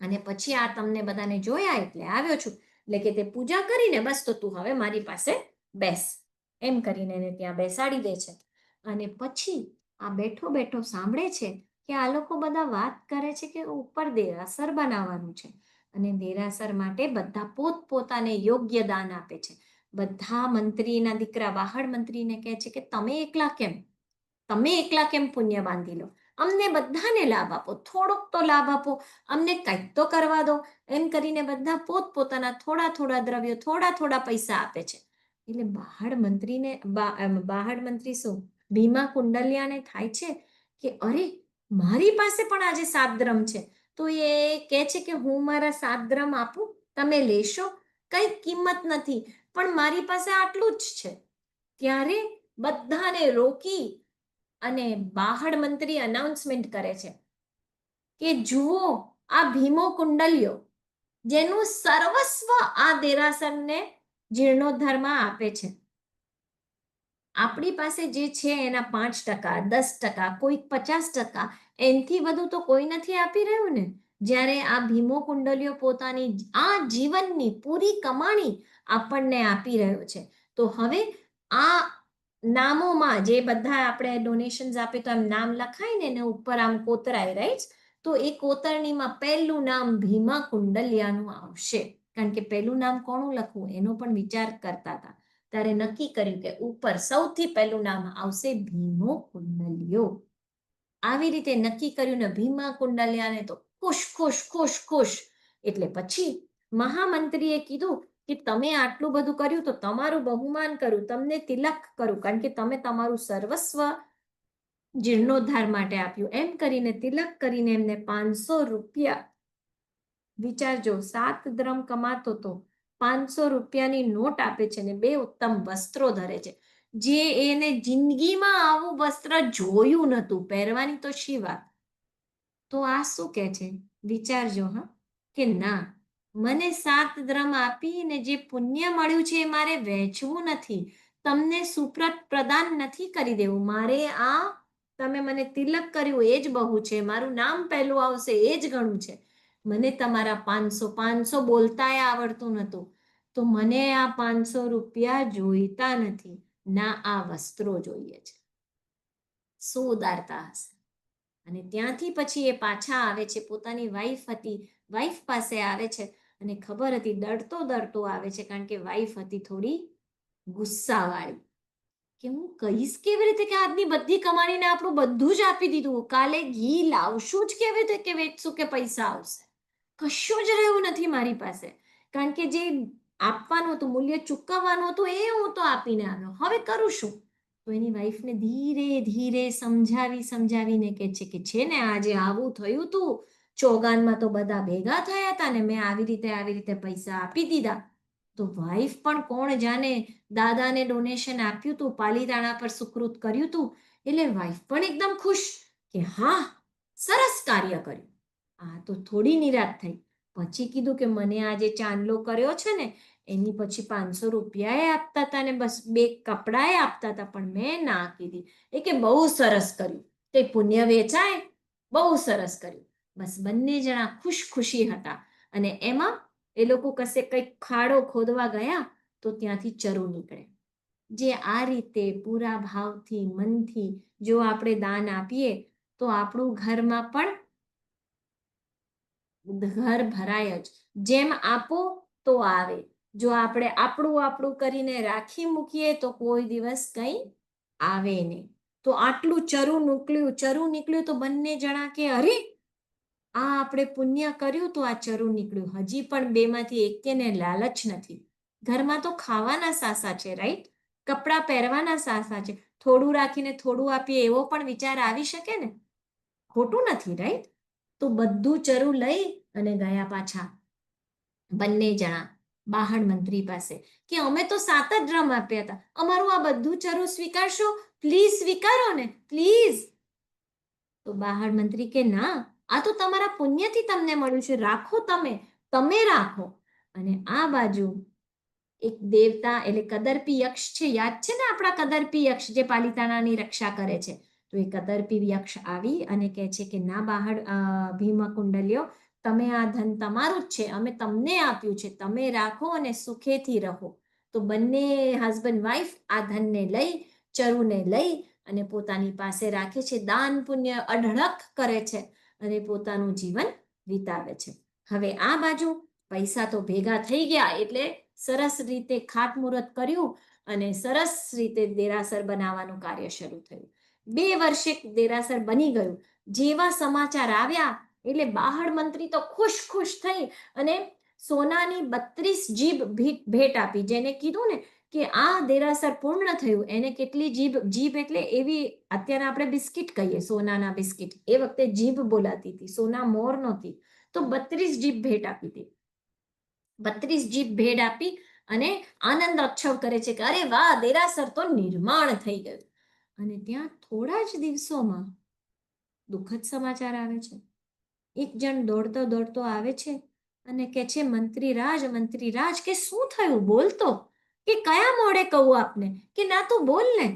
અને પછી આ તમને બધાને જોયા એટલે આવ્યો છું, એટલે કે તે પૂજા કરીને બસ, તો તું હવે મારી પાસે બેસ, એમ કરીને એને ત્યાં બેસાડી દે છે. અને પછી આ બેઠો બેઠો સાંભળે છે કે આ લોકો બધા વાત કરે છે કે ઉપર દેરાસર બનાવવાનું છે, અને દેરાસર માટે બધા પોતપોતાને યોગ્ય દાન આપે છે. બધા મંત્રીના દીકરા વાહડ મંત્રીને કહે છે કે તમે એકલા કેમ પુણ્ય બાંધી લો, અમને બધાને લાભ આપો, થોડોક તો લાભ આપો, અમને કંઈક તો કરવા દો, એમ કરીને બધા પોતપોતાના થોડા થોડા દ્રવ્યો, થોડા થોડા પૈસા આપે છે. એટલે બાહડ મંત્રી શું, ભીમા કુંડલિયાને થાય છે કે અરે, મારી પાસે પણ આજે 7 દ્રહમ છે, તો એ કહે છે કે હું મારા 7 દ્રહમ આપું, તમે લેશો, કંઈ કિંમત નથી, પણ મારી પાસે આટલું જ છે. ત્યારે બધાને રોકી અને બાહડ મંત્રી અનાઉન્સમેન્ટ કરે છે કે જુઓ, આ ભીમો કુંડલિયો, જેનું સર્વસ્વ આ દેરાસરને જીર્ણોદ્ધારમાં આપે છે, આપણી પાસે જે છે એના 5%, 10%, કોઈક 50%, એનથી વધુ તો કોઈ નથી આપી રહ્યું ને. જ્યારે આ ભીમો કુંડલિયો પોતાની આ જીવનની પૂરી કમાણી આપણને આપી રહ્યો છે, તો હવે આ નામોમાં જે બધા આપણે ડોનેશન્સ આપે તો આમ નામ લખાય ને એને ઉપર આમ કોતરાય, રાઈટ, તો એ કોતરણીમાં પહેલું નામ ભીમા કુંડલિયાનું આવશે. કારણ કે પહેલું નામ કોનું લખવું એનો પણ વિચાર કરતા હતા, ત્યારે નક્કી કર્યું કે ઉપર સૌથી પહેલું નામ આવશે ભીમો કુંડલિયો. આવી રીતે નક્કી કર્યું ને ભીમા કુંડલિયાને તો ખુશ ખુશ ખુશ ખુશ. એટલે પછી મહામંત્રીએ કીધું કે તમે આટલું બધું કર્યું તો તમારું બહુમાન કરું, તમને તિલક કરું, કારણ કે તમે તમારું સર્વસ્વ જીર્ણોદ્ધાર માટે આપ્યું, એમ કરીને તિલક કરીને એમને 500 રૂપિયા, વિચારજો 7 દ્રહમ કમાતો તો 500 રૂપિયાની નોટ આપે છે ને 2 ઉત્તમ વસ્ત્રો ધરે છે, જે એને જિંદગીમાં આવું વસ્ત્ર જોયું નહોતું, પહેરવાની તો શી વાત. તો આ શું કહે છે, વિચારજો હા, કે ના, મને 7 દ્રહમ આપીને જે પુણ્ય મળ્યું છે એ મારે વહેંચવું નથી, તમને સુપ્રત પ્રદાન નથી કરી દેવું, મારે આ તમે મને તિલક કર્યું એ જ બહુ છે, મારું નામ પહેલું આવશે એ જ ઘણું છે. મને તમારા 500 બોલતાય આવડતું નહોતું, તો મને આ 500 રૂપિયા જોઈતા નથી, ના આ વસ્ત્રો જોઈએ છે. શું ઉદારતા હશે. અને ત્યાંથી પછી એ પાછા આવે છે, પોતાની વાઈફ હતી, વાઈફ પાસે આવે છે, અને ખબર હતી ડરતો આવે છે, કારણ કે વાઈફ હતી થોડી ગુસ્સાવાળી, કે હું કહીશ કેવી રીતે કે આજની બધી કમાણીને આપણું બધું જ આપી દીધું, કાલે ઘી લાવશું જ કેવી રીતે કે વેચશું કે પૈસા આવશે, કશું જ રહ્યું નથી મારી પાસે, કારણ કે જે આપવાનું હતું, મૂલ્ય ચૂકવવાનું હતું એ હું તો આપીને આવ્યો, હવે કરું શું. તો એની વાઈફને ધીરે ધીરે સમજાવીને કહે છે કે છે ને આજે આવું થયું તું, ચોગાનમાં તો બધા ભેગા થયા હતા ને મેં આવી રીતે પૈસા આપી દીધા. તો વાઈફ પણ કોણ જાણે, દાદાને ડોનેશન આપ્યું તું, પાલીતાણા પર સુકૃત કર્યું તું, એટલે વાઈફ પણ એકદમ ખુશ કે હા, સરસ કાર્ય કર્યું. આ તો થોડી નિરાશ થઈ. પછી કીધું કે મને આ જે ચાંદલો કર્યો છે ને એની પછી 500 રૂપિયા આપતા હતા ને બસ 2 કપડાએ આપતા હતા, પણ મેં ના કીધી. એ કે બહુ સરસ કર્યું, તે પુણ્ય વેચાય, બહુ સરસ કર્યું. બસ બંને જણા ખુશી હતા. અને એમાં એ લોકો કશે કંઈક ખાડો ખોદવા ગયા તો ત્યાંથી ચરુ નીકળે. જે આ રીતે પૂરા ભાવથી, મનથી જો આપણે દાન આપીએ તો આપણું ઘરમાં પણ ઘર ભરાય જ. જેમ આપો તો આવે. જો આપણે આપણું કરીને રાખી મૂકીએ તો કોઈ દિવસ કંઈ આવે નહીં. તો આટલું ચરુ નીકળ્યું તો બંને જણા કે અરે, આ આપણે પુણ્ય કર્યું તો આ ચરુ નીકળ્યું. હજી પણ બેમાંથી એકેને લાલચ નથી. ઘરમાં તો ખાવાના સાસા છે, રાઈટ, કપડાં પહેરવાના સાસા છે, થોડું રાખીને થોડું આપીએ એવો પણ વિચાર આવી શકે ને, ખોટું નથી, રાઈટ. તો બધું ચરુ લઈ અને ગયા પાછા બંને જણા બાહડ મંત્રી પાસે કે અમે તો 7 જ દ્રહમ આપ્યા હતા, અમારું આ બધું ચરુ સ્વીકારશો, પ્લીઝ સ્વીકારો ને, પ્લીઝ. તો બાહડ મંત્રી કે ના, આ તો તમારા પુણ્યથી તમને મળ્યું છે, રાખો, તમે રાખો. અને આ બાજુ એક દેવતા એટલે કદર્પી યક્ષ છે, યાદ છે ને આપણા કદર્પી યક્ષ જે પાલિતાણાની રક્ષા કરે છે. તો એ કદર્પી યક્ષ આવી અને કહે છે કે ના બાહડ ભીમ કુંડલ્યો, તમે આ ધન તમારું જ છે, અમે તમને આપ્યું છે, તમે રાખો અને સુખેથી રહો. તો બંને હસબન્ડ વાઈફ આ ધનને લઈ, ચરુને લઈ અને પોતાની પાસે રાખે છે, દાન પુણ્ય અઢળક કરે છે અને પોતાનું જીવન વિતાવે છે. હવે આ બાજુ પૈસા તો ભેગા થઈ ગયા એટલે સરસ રીતે ખાતમુહૂર્ત કર્યું અને સરસ રીતે દેરાસર બનાવવાનું કાર્ય શરૂ થયું. 2 વર્ષે દેરાસર બની ગયું. જેવા સમાચાર આવ્યા એટલે બાહડ મંત્રી તો ખુશ થઈ અને સોનાની 32 જીભ ભેટ આપી. જેને કીધું ને કે આ દેરાસર પૂર્ણ થયું, એને કેટલી જીભ એટલે એવી અત્યારે આપણે બિસ્કિટ કહીએ, સોનાના બિસ્કિટ, એ વખતે જીભ બોલાતી હતી, સોના મોર નહોતી. તો 32 જીભ ભેટ આપી હતી. 32 જીભ ભેટ આપી અને આનંદ ઉત્સવ કરે છે કે અરે વાહ, દેરાસર તો નિર્માણ થઈ ગયું. અને ત્યાં થોડા જ દિવસોમાં દુઃખદ સમાચાર આવે છે. એક જણ દોડતો આવે છે અને કે છે મંત્રી રાજ કે શું થયું, બોલતો, કે કયા મોડે કહું આપને, કે ના તો બોલ ને.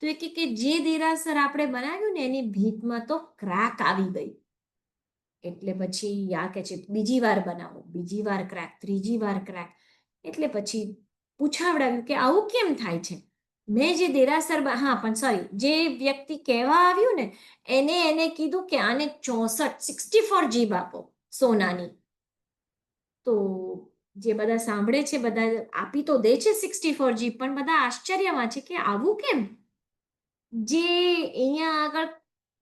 તો એ કે જે દેરાસર આપણે બનાવ્યું ને એની ભીતમાં તો ક્રેક આવી ગઈ. એટલે પછી આ કે છે બીજી વાર બનાવો, બીજી વાર ક્રેક, ત્રીજી વાર ક્રેક. એટલે પછી પૂછાવડાવ્યું કે આવું કેમ થાય છે. મેં જે દેરાસર પણ સોરી, જે વ્યક્તિ કહેવા આવ્યું ને એને કીધું કે આને 64 જીભ આપો સોનાની. તો જે બધા સાંભળે છે બધા આપી તો દે છે 64 જીભ, પણ બધા આશ્ચર્યમાં છે કે આવું કેમ. જે અહીંયા આગળ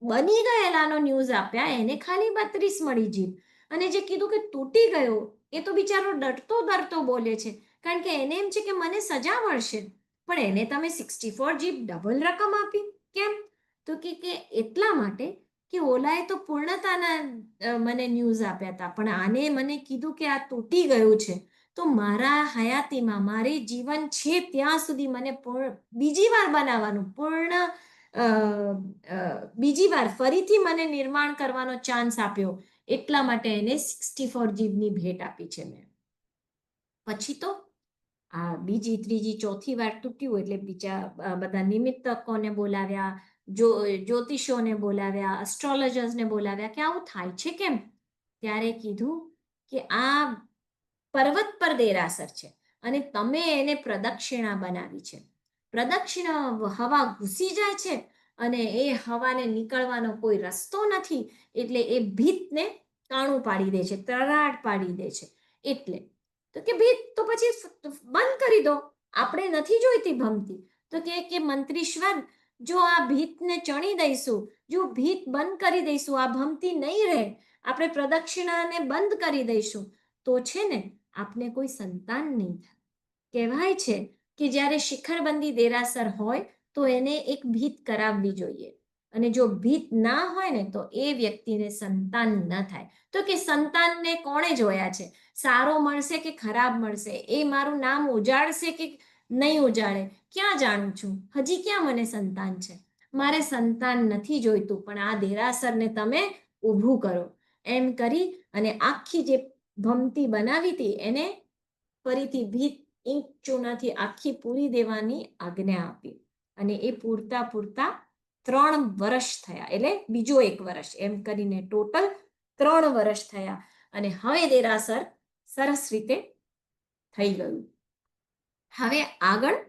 બની ગયેલાનો ન્યૂઝ આપ્યા એને ખાલી 32 મળી જીભ, અને જે કીધું કે તૂટી ગયો એ તો બિચારો ડરતો બોલે છે, કારણ કે એને એમ છે કે મને સજા મળશે. પણ એને તમે 64 જીભ ડબલ રકમ આપી કેમ? તો કે એટલા માટે કે ઓલાએ તો પૂર્ણતાના મને ન્યૂઝ આપ્યા હતા, પણ આને મને કીધું કે આ તૂટી ગયું છે. તો મારા હયાતીમાં, મારી જીવન છે ત્યાં સુધી મને બીજી વાર બનાવવાનું, બીજી વાર ફરીથી મને નિર્માણ કરવાનો ચાન્સ આપ્યો, એટલા માટે એને 64 જીભની ભેટ આપી છે મેં. પછી તો આ બીજી, ત્રીજી, ચોથી વાર તૂટ્યું એટલે બીજા બધા નિમિત્તકોને બોલાવ્યા, જ્યોતિષોને બોલાવ્યા, એસ્ટ્રોલોજર્સને બોલાવ્યા કે આવું થાય છે કેમ. ત્યારે કીધું કે આ પર્વત પર દેરાસર છે અને તમે એને પ્રદક્ષિણા બનાવી છે. પ્રદક્ષિણા હવા ઘૂસી જાય છે અને એ હવાને નીકળવાનો કોઈ રસ્તો નથી, એટલે એ ભીતને કાણું પાડી દે છે, તરાટ પાડી દે છે. એટલે તો કે ભીત તો પછી બંધ કરી દો, આપણે નથી જોઈતી ભમતી. તો કે મંત્રીશ્વર, જો આ ભીતને ચણી દઈશું, જો ભીત બંધ કરી દઈશું, આ ભમતી નહીં રહે, આપણે પ્રદક્ષિણાને બંધ કરી દઈશું, તો છે ને આપને કોઈ સંતાન નહીં થાય. કહેવાય છે કે જ્યારે શિખરબંધી દેરાસર હોય તો એને એક ભીત કરાવવી જોઈએ, અને જો ભીત ના હોય ને તો એ વ્યક્તિને સંતાન ન થાય. તો કે સંતાનને કોણે જોયા છે, સારો મળશે કે ખરાબ મળશે, એ મારું નામ ઉજાડશે કે નહીં ઉજાડે, ક્યાં જાણું છું, હજી ક્યાં મને સંતાન છે. મારે સંતાન નથી જોઈતું, પણ આ દેરાસરને તમે ઊભું કરો. એમ કરી અને આખી જે ભમતી બનાવી હતી એને ફરીથી ભીત ઈંટ ચૂનાથી આખી પૂરી દેવાની આજ્ઞા આપી. અને એ પૂરતા 3 વર્ષ થયા, એટલે બીજો 1 વર્ષ, એમ કરીને ટોટલ 3 વર્ષ થયા અને હવે દેરાસર સરસ રીતે થઈ ગયું. હવે આગળ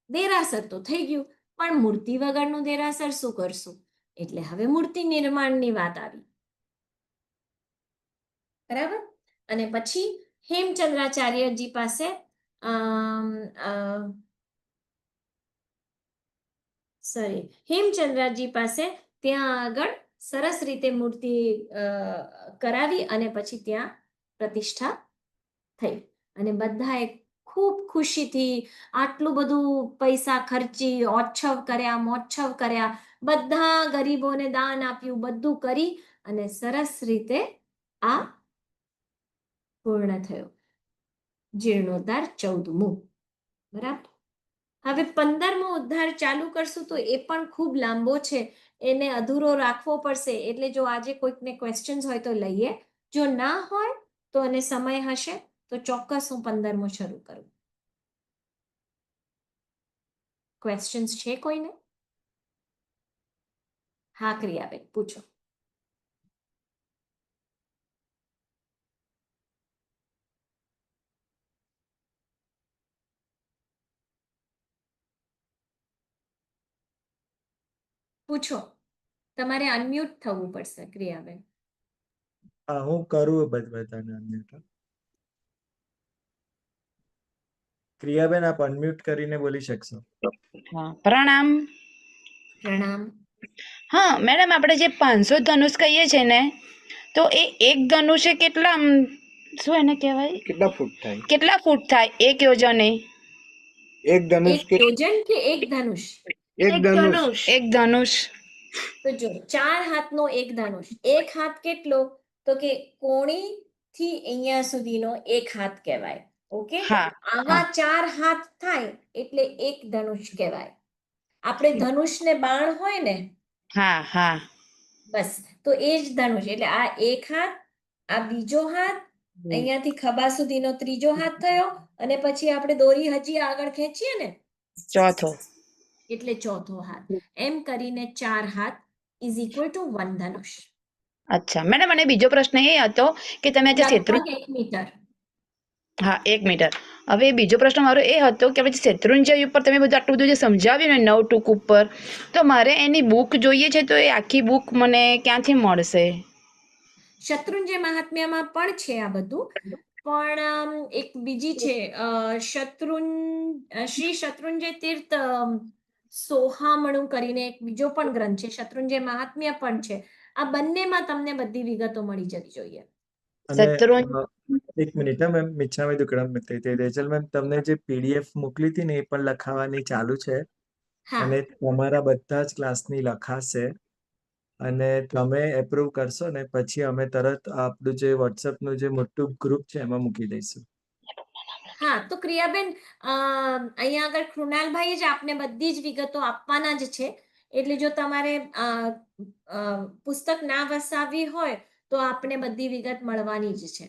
દેરાસર તો થઈ ગયું, પણ મૂર્તિ વગરનું દેરાસર શું કરશું? એટલે હવે મૂર્તિ નિર્માણની વાત આવી. બરાબર. અને પછી હેમચંદ્રાચાર્યજી પાસે હેમચંદ્રજી પાસે ત્યાં આગળ સરસ રીતે મૂર્તિ કરાવી અને પછી ત્યાં પ્રતિષ્ઠા થઈ. અને બધાએ ખૂબ ખુશીથી આટલું બધું પૈસા ખર્ચી, મોત્સવ કર્યા, બધા ગરીબોને દાન આપ્યું, બધું કરી અને સરસ રીતે આ પૂર્ણ થયો. જીર્ણોદ્ધાર 14મું. બરાબર. હવે 15મો ઉદ્ધાર ચાલુ કરશું તો એ પણ ખૂબ લાંબો છે, એને અધૂરો રાખવો પડશે. એટલે જો આજે કોઈકને ક્વેશ્ચન્સ હોય તો લઈએ, જો ના હોય તો અને સમય હશે તો ચોક્કસ હું 15મો શરૂ કરું. ક્વેશ્ચન્સ છે કોઈને? હા ક્રિયાબેન પૂછો. પૂછો. તમારે અનમ્યુટ થવું પડશે ક્રિયાબેન. હા હું કરું બધાને અનમ્યુટ. ક્રિયાબેન આપ અનમ્યુટ કરીને બોલી શકશો. હા, પ્રણામ. પ્રણામ. હા મેડમ, આપણે જે 500 ધનુષ કહીએ છીએ ને, તો એ એક ધનુષે કેટલા શું એને કહેવાય, કેટલા ફૂટ થાય? કેટલા ફૂટ થાય એક યોજને? એક ધનુષ એક યોજન કે એક ધનુષ? એક ધનુષ. એક ધનુષ. તો જો 4 હાથનો એક ધનુષ. એક હાથ કેટલો? તો કે કોણી થી અહીંયા સુધીનો એક હાથ કહેવાય. ઓકે, હા આવા 4 હાથ થાય એટલે એક ધનુષ કહેવાય. આપણે ધનુષને બાણ હોય ને, હા હા બસ તો એ જ ધનુષ. એટલે આ એક હાથ, આ બીજો હાથ, અહીંયાથી ખભા સુધીનો ત્રીજો હાથ થયો, અને પછી આપણે દોરી હજી આગળ ખેંચીએ ને, ચોથો. એટલે ચોથો હાથ. એમ કરીને 4 હાથ ઇઝ ઇક્વલ ટુ 1 ધનુષ. અચ્છા મેડમ, અને બીજો પ્રશ્ન એ હતો કે તમે જે શેત્રુ લગભગ 1 મીટર. હા 1 મીટર. હવે બીજો પ્રશ્ન મારો એ હતો કે પછી શેત્રુંજય ઉપર તમે બધું આટલું બધું જે સમજાવ્યું ને 9 ટૂંક ઉપર, તો મારે એની બુક જોઈએ છે, તો એ આખી બુક મને ક્યાંથી મળશે? શત્રુંજય મહાત્મ્યમાં પણ છે આ બધું, પણ એક બીજી છે શ્રી શત્રુંજય તીર્થ સોહામણું કરીને એક બીજો પણ ગ્રંથ છે, શત્રુંજય મહાત્મ્ય પણ છે. આ બંનેમાં તમને બધી વિગતો મળી જવી જોઈએ. અને શત્રુંજય. એક મિનિટ હા મેમ, મિચ્છામી દુક્કડમ મિત્તે. રેચલ મેમ તમને જે પીડીએફ મોકલી હતી ને એ પણ લખાવાની ચાલુ છે, હા, અને તમારા બધા જ ક્લાસની લખાશે, અને તમે એપ્રુવ કરશો ને પછી અમે તરત આપણું જે વોટ્સઅપનું જે મોટું ગ્રુપ છે એમાં મૂકી દઈશું. હા. તો ક્રિયાબેન, અહીંયા આગળ કૃણાલભાઈ જ આપને બધી જ વિગતો આપવાના જ છે. એટલે જો તમારે પુસ્તક ના વસાવવી હોય તો આપને બધી વિગત મળવાની જ છે.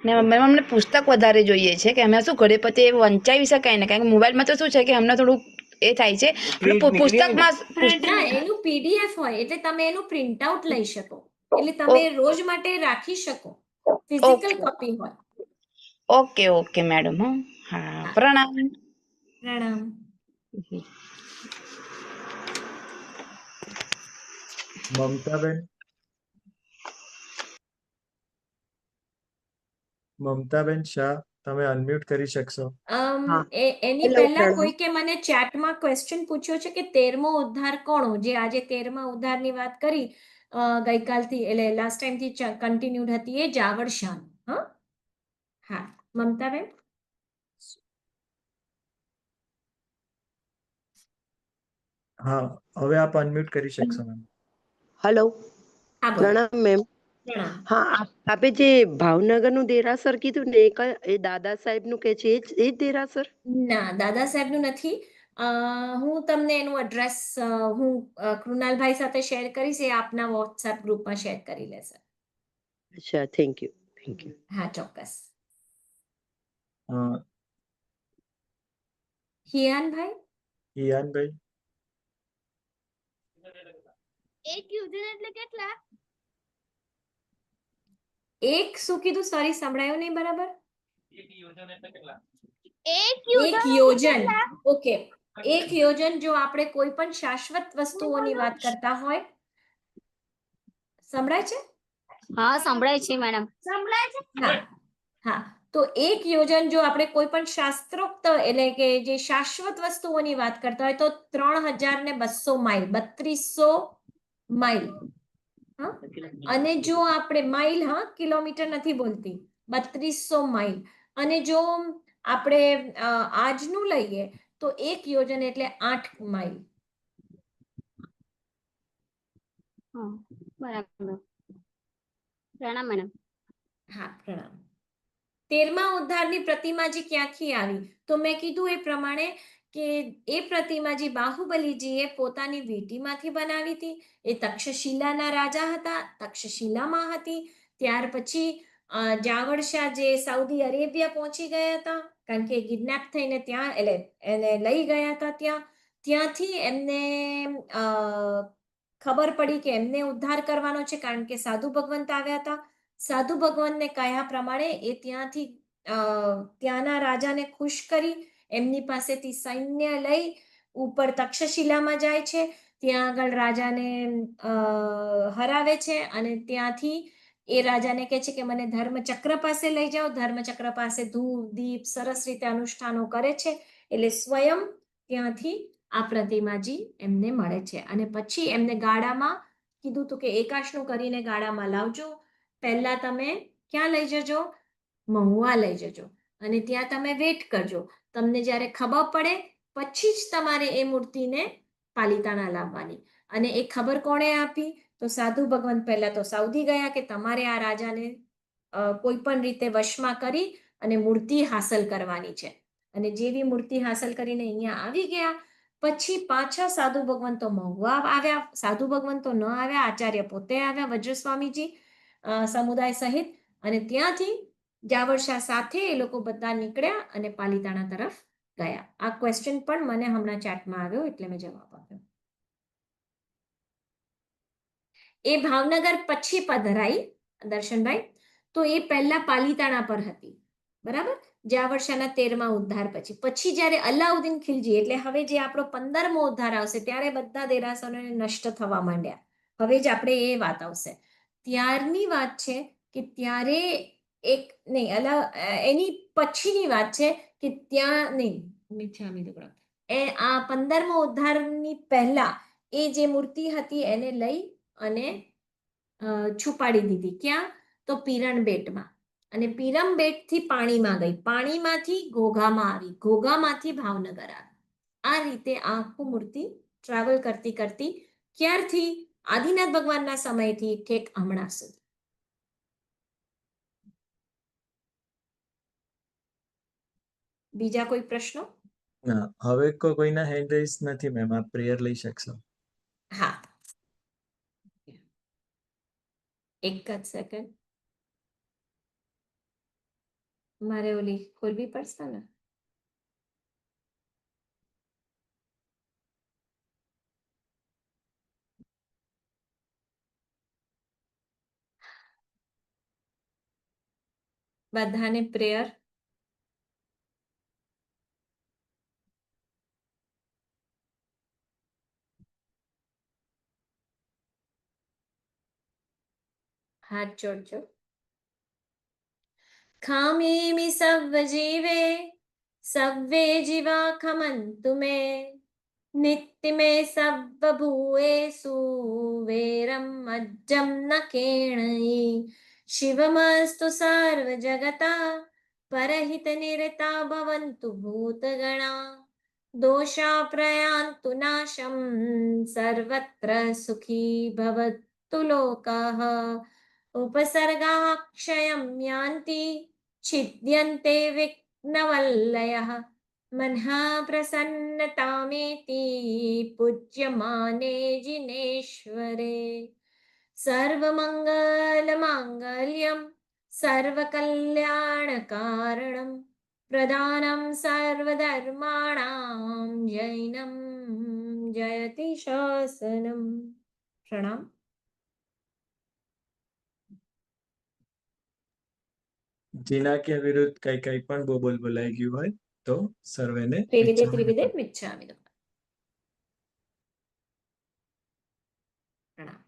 ને મેમ અમને પુસ્તક વધારે જોઈએ છે, કે અમે શું ઘરે પછી એ વંચાવી શકાય ને, કારણ કે મોબાઈલમાં તો શું છે કે અમને થોડું એ થાય છે, Print નીકળી આવે ને? પુસ્તકમાં ના, એનું પીડીએફ હોય એટલે તમે એનું પ્રિન્ટ આઉટ લઈ શકો, એટલે તમે રોજ માટે રાખી શકો. ફિઝિકલ કોપી હોય. Okay okay madam. હા પ્રણામ. પ્રણામ. મમતાબેન, મમતાબેન શાહ, તમે અનમ્યુટ કરી શકશો. એની પહેલા કોઈકે મને ચેટમાં ક્વેશ્ચન પૂછ્યો છે કે 13મો ઉદ્ધાર કોણો? જે આજે 13મા ઉદ્ધારની વાત કરી ગઈકાલથી, એટલે લાસ્ટ ટાઈમથી કન્ટિન્યુડ હતી, એ જાવળ શાન. હા મમતાબેન. હા હવે આપ અનમ્યુટ કરી શકશો મેમ. હેલો, હા બોલો. પ્રણામ મેમ. પ્રણામ. હા, આપે જે ભાવનગરનું દેરાસર કીધું ને, એ દાદા સાહેબનું કે છે, એ જ દેરાસર? ના, દાદા સાહેબનું નથી. હું તમને એનું એડ્રેસ હું કૃણાલભાઈ સાથે શેર કરીશ, એ આપના વોટ્સએપ ગ્રુપમાં શેર કરી લેશે. અચ્છા, થેન્ક યુ. હા ચોક્કસ. અ, હિયાનભાઈ. હિયાનભાઈ, એક યોજન એટલે કેટલા? એક શું કીધું? સોરી, સંભળાયું નહીં બરાબર. એક એક યોજન યોજન. ઓકે, એક યોજન જો આપણે કોઈ પણ શાશ્વત વસ્તુઓની વાત કરતા હોય. સંભળાય છે? હા સંભળાય છે મેડમ. સંભળાય છે. હા હા. તો એક યોજન જો આપણે કોઈ પણ શાસ્ત્રોક્ત એટલે કે જે શાશ્વત વસ્તુઓની વાત કરતા હોય તો 3200 માઇલ, 3200 માઇલ. અને જો આપણે માઇલ, કિલોમીટર નથી બોલતી, 3200 માઇલ. અને જો આપણે આજનું લઈએ તો એક યોજન એટલે 8 માઇલ. બરાબર. પ્રણામ મેડમ. હા પ્રણામ. 13મા ઉદ્ધારની પ્રતિમાજી ક્યાંથી આવી? તો મેં કીધું એ પ્રમાણે કે એ પ્રતિમાજી બાહુબલીજીએ પોતાની વીંટીમાંથી બનાવી હતી. એ તક્ષશિલાના રાજા હતા, તક્ષશિલામાં હતી. ત્યાર પછી જાવળ શાહ જે સાઉદી અરેબિયા પહોંચી ગયા હતા, કારણ કે કિડનેપ થઈને ત્યાં એટલે એને લઈ ગયા હતા ત્યાંથી એમને ખબર પડી કે એમને ઉદ્ધાર કરવાનો છે, કારણ કે સાધુ ભગવંત આવ્યા હતા. સાધુ ભગવંતને કહ્યા પ્રમાણે એ ત્યાંથી ત્યાંના રાજાને ખુશ કરી એમની પાસેથી સૈન્ય લઈ ઉપર તક્ષશિલામાં જાય છે. ત્યાં આગળ રાજાને હરાવે છે અને ત્યાંથી એ રાજાને કહે છે કે મને ધર્મચક્ર પાસે લઈ જાઓ. ધર્મચક્ર પાસે ધૂપ દીપ સરસ રીતે અનુષ્ઠાનો કરે છે. એટલે સ્વયં ત્યાંથી આ પ્રતિમાજી એમને મળે છે અને પછી એમને ગાડામાં કીધું હતું કે એકાશનું કરીને ગાડામાં લાવજો. પહેલા તમે ક્યાં લઈ જજો? મહુવા લઈ જજો અને ત્યાં તમે વેટ કરજો. તમને જ્યારે ખબર પડે પછી જ તમારે એ મૂર્તિને પાલિતાણા લાવવાની. અને એ ખબર કોણે આપી? તો સાધુ ભગવંત પહેલા તો સાઉદી ગયા કે તમારે આ રાજાને કોઈ પણ રીતે વશમાં કરી અને મૂર્તિ હાંસલ કરવાની છે. અને જેવી મૂર્તિ હાંસલ કરીને અહીંયા આવી ગયા પછી પાછા સાધુ ભગવંતો મહુવા આવ્યા. સાધુ ભગવંતો ન આવ્યા, આચાર્ય પોતે આવ્યા, વજ્રસ્વામીજી સમુદાય સહિત, અને ત્યાંથી જાવળ શાહ સાથે એ લોકો બધા નીકળ્યા અને પાલિતાણા તરફ ગયા. આ ક્વેશ્ચન પણ મને હમણાં ચેટમાં આવ્યો એટલે મેં જવાબ આપ્યો. એ ભાવનગર પછી પધરાઈ દર્શનભાઈ, તો એ પહેલા પાલિતાણા પર હતી, બરાબર? જાવળ શાહના 13મા ઉદ્ધાર પછી જ્યારે અલાઉદ્દીન ખિલજી એટલે હવે જે આપણો 15મો ઉદ્ધાર આવશે ત્યારે બધા દેરાસરોને નષ્ટ થવા માંડ્યા. હવે જ આપણે એ વાત આવશે. ત્યારની વાત છે કે ત્યારે એક નહીં એની પછીની વાત છે કે ત્યાં નહીં એ આ 15મો ઉદ્ધારની પહેલા એ જે મૂર્તિ હતી એને લઈ અને છુપાડી દીધી. ક્યાં? તો પીરણબેટમાં. અને પીરણબેટથી પાણીમાં ગઈ, પાણીમાંથી ઘોઘામાં આવી, ઘોઘામાંથી ભાવનગર આવી. આ રીતે આ આખું મૂર્તિ ટ્રાવેલ કરતી કરતી ક્યારથી? આદિનાથ ભગવાનના સમયથી ઠેક હમણાં સુધી. બીજા કોઈ પ્રશ્નો? ના, હવે કોઈના હેન્ડ રેઝ નથી મેમ. આપ પ્રેયર લઈ શકશો. હા, એક જ સેકન્ડ, મારે ઓલી ખોલવી પડશે ને. બધાને પ્રેયર. હાથ જોડજો. ખામીમિ સવ્વ જીવે સવ્વે જીવા ખમંતુ મે નિત્યમે સવ્વ ભૂએષુ વેરમ અજ્જમ ન કેણયી શિવમસ્તુ સર્વ જગતા પરહિત નિરતા ભવન્તુ ભૂતગણા દોષા પ્રયાન્તુ નાશમ સર્વત્ર સુખી ભવતુ લોકાઃ ઉપસર્ગા ક્ષયં યાન્તિ છિદ્યન્તે વિઘ્નવલ્લયઃ મનઃ પ્રસન્નતામેતિ પૂજ્યમાને જિનેશ્વરે સર્વમંગલમાંગલ્યં સર્વકલ્યાણકારણં પ્રદાનં સર્વધર્માણાં જૈનમ જયતિ શાસનમ. પ્રણામ. જીના કે વિરુદ્ધ કઈ પણ બોલાઈ ગયું હોય તો સર્વેને ત્રિવિધે મિચ્છામિ. પ્રણામ.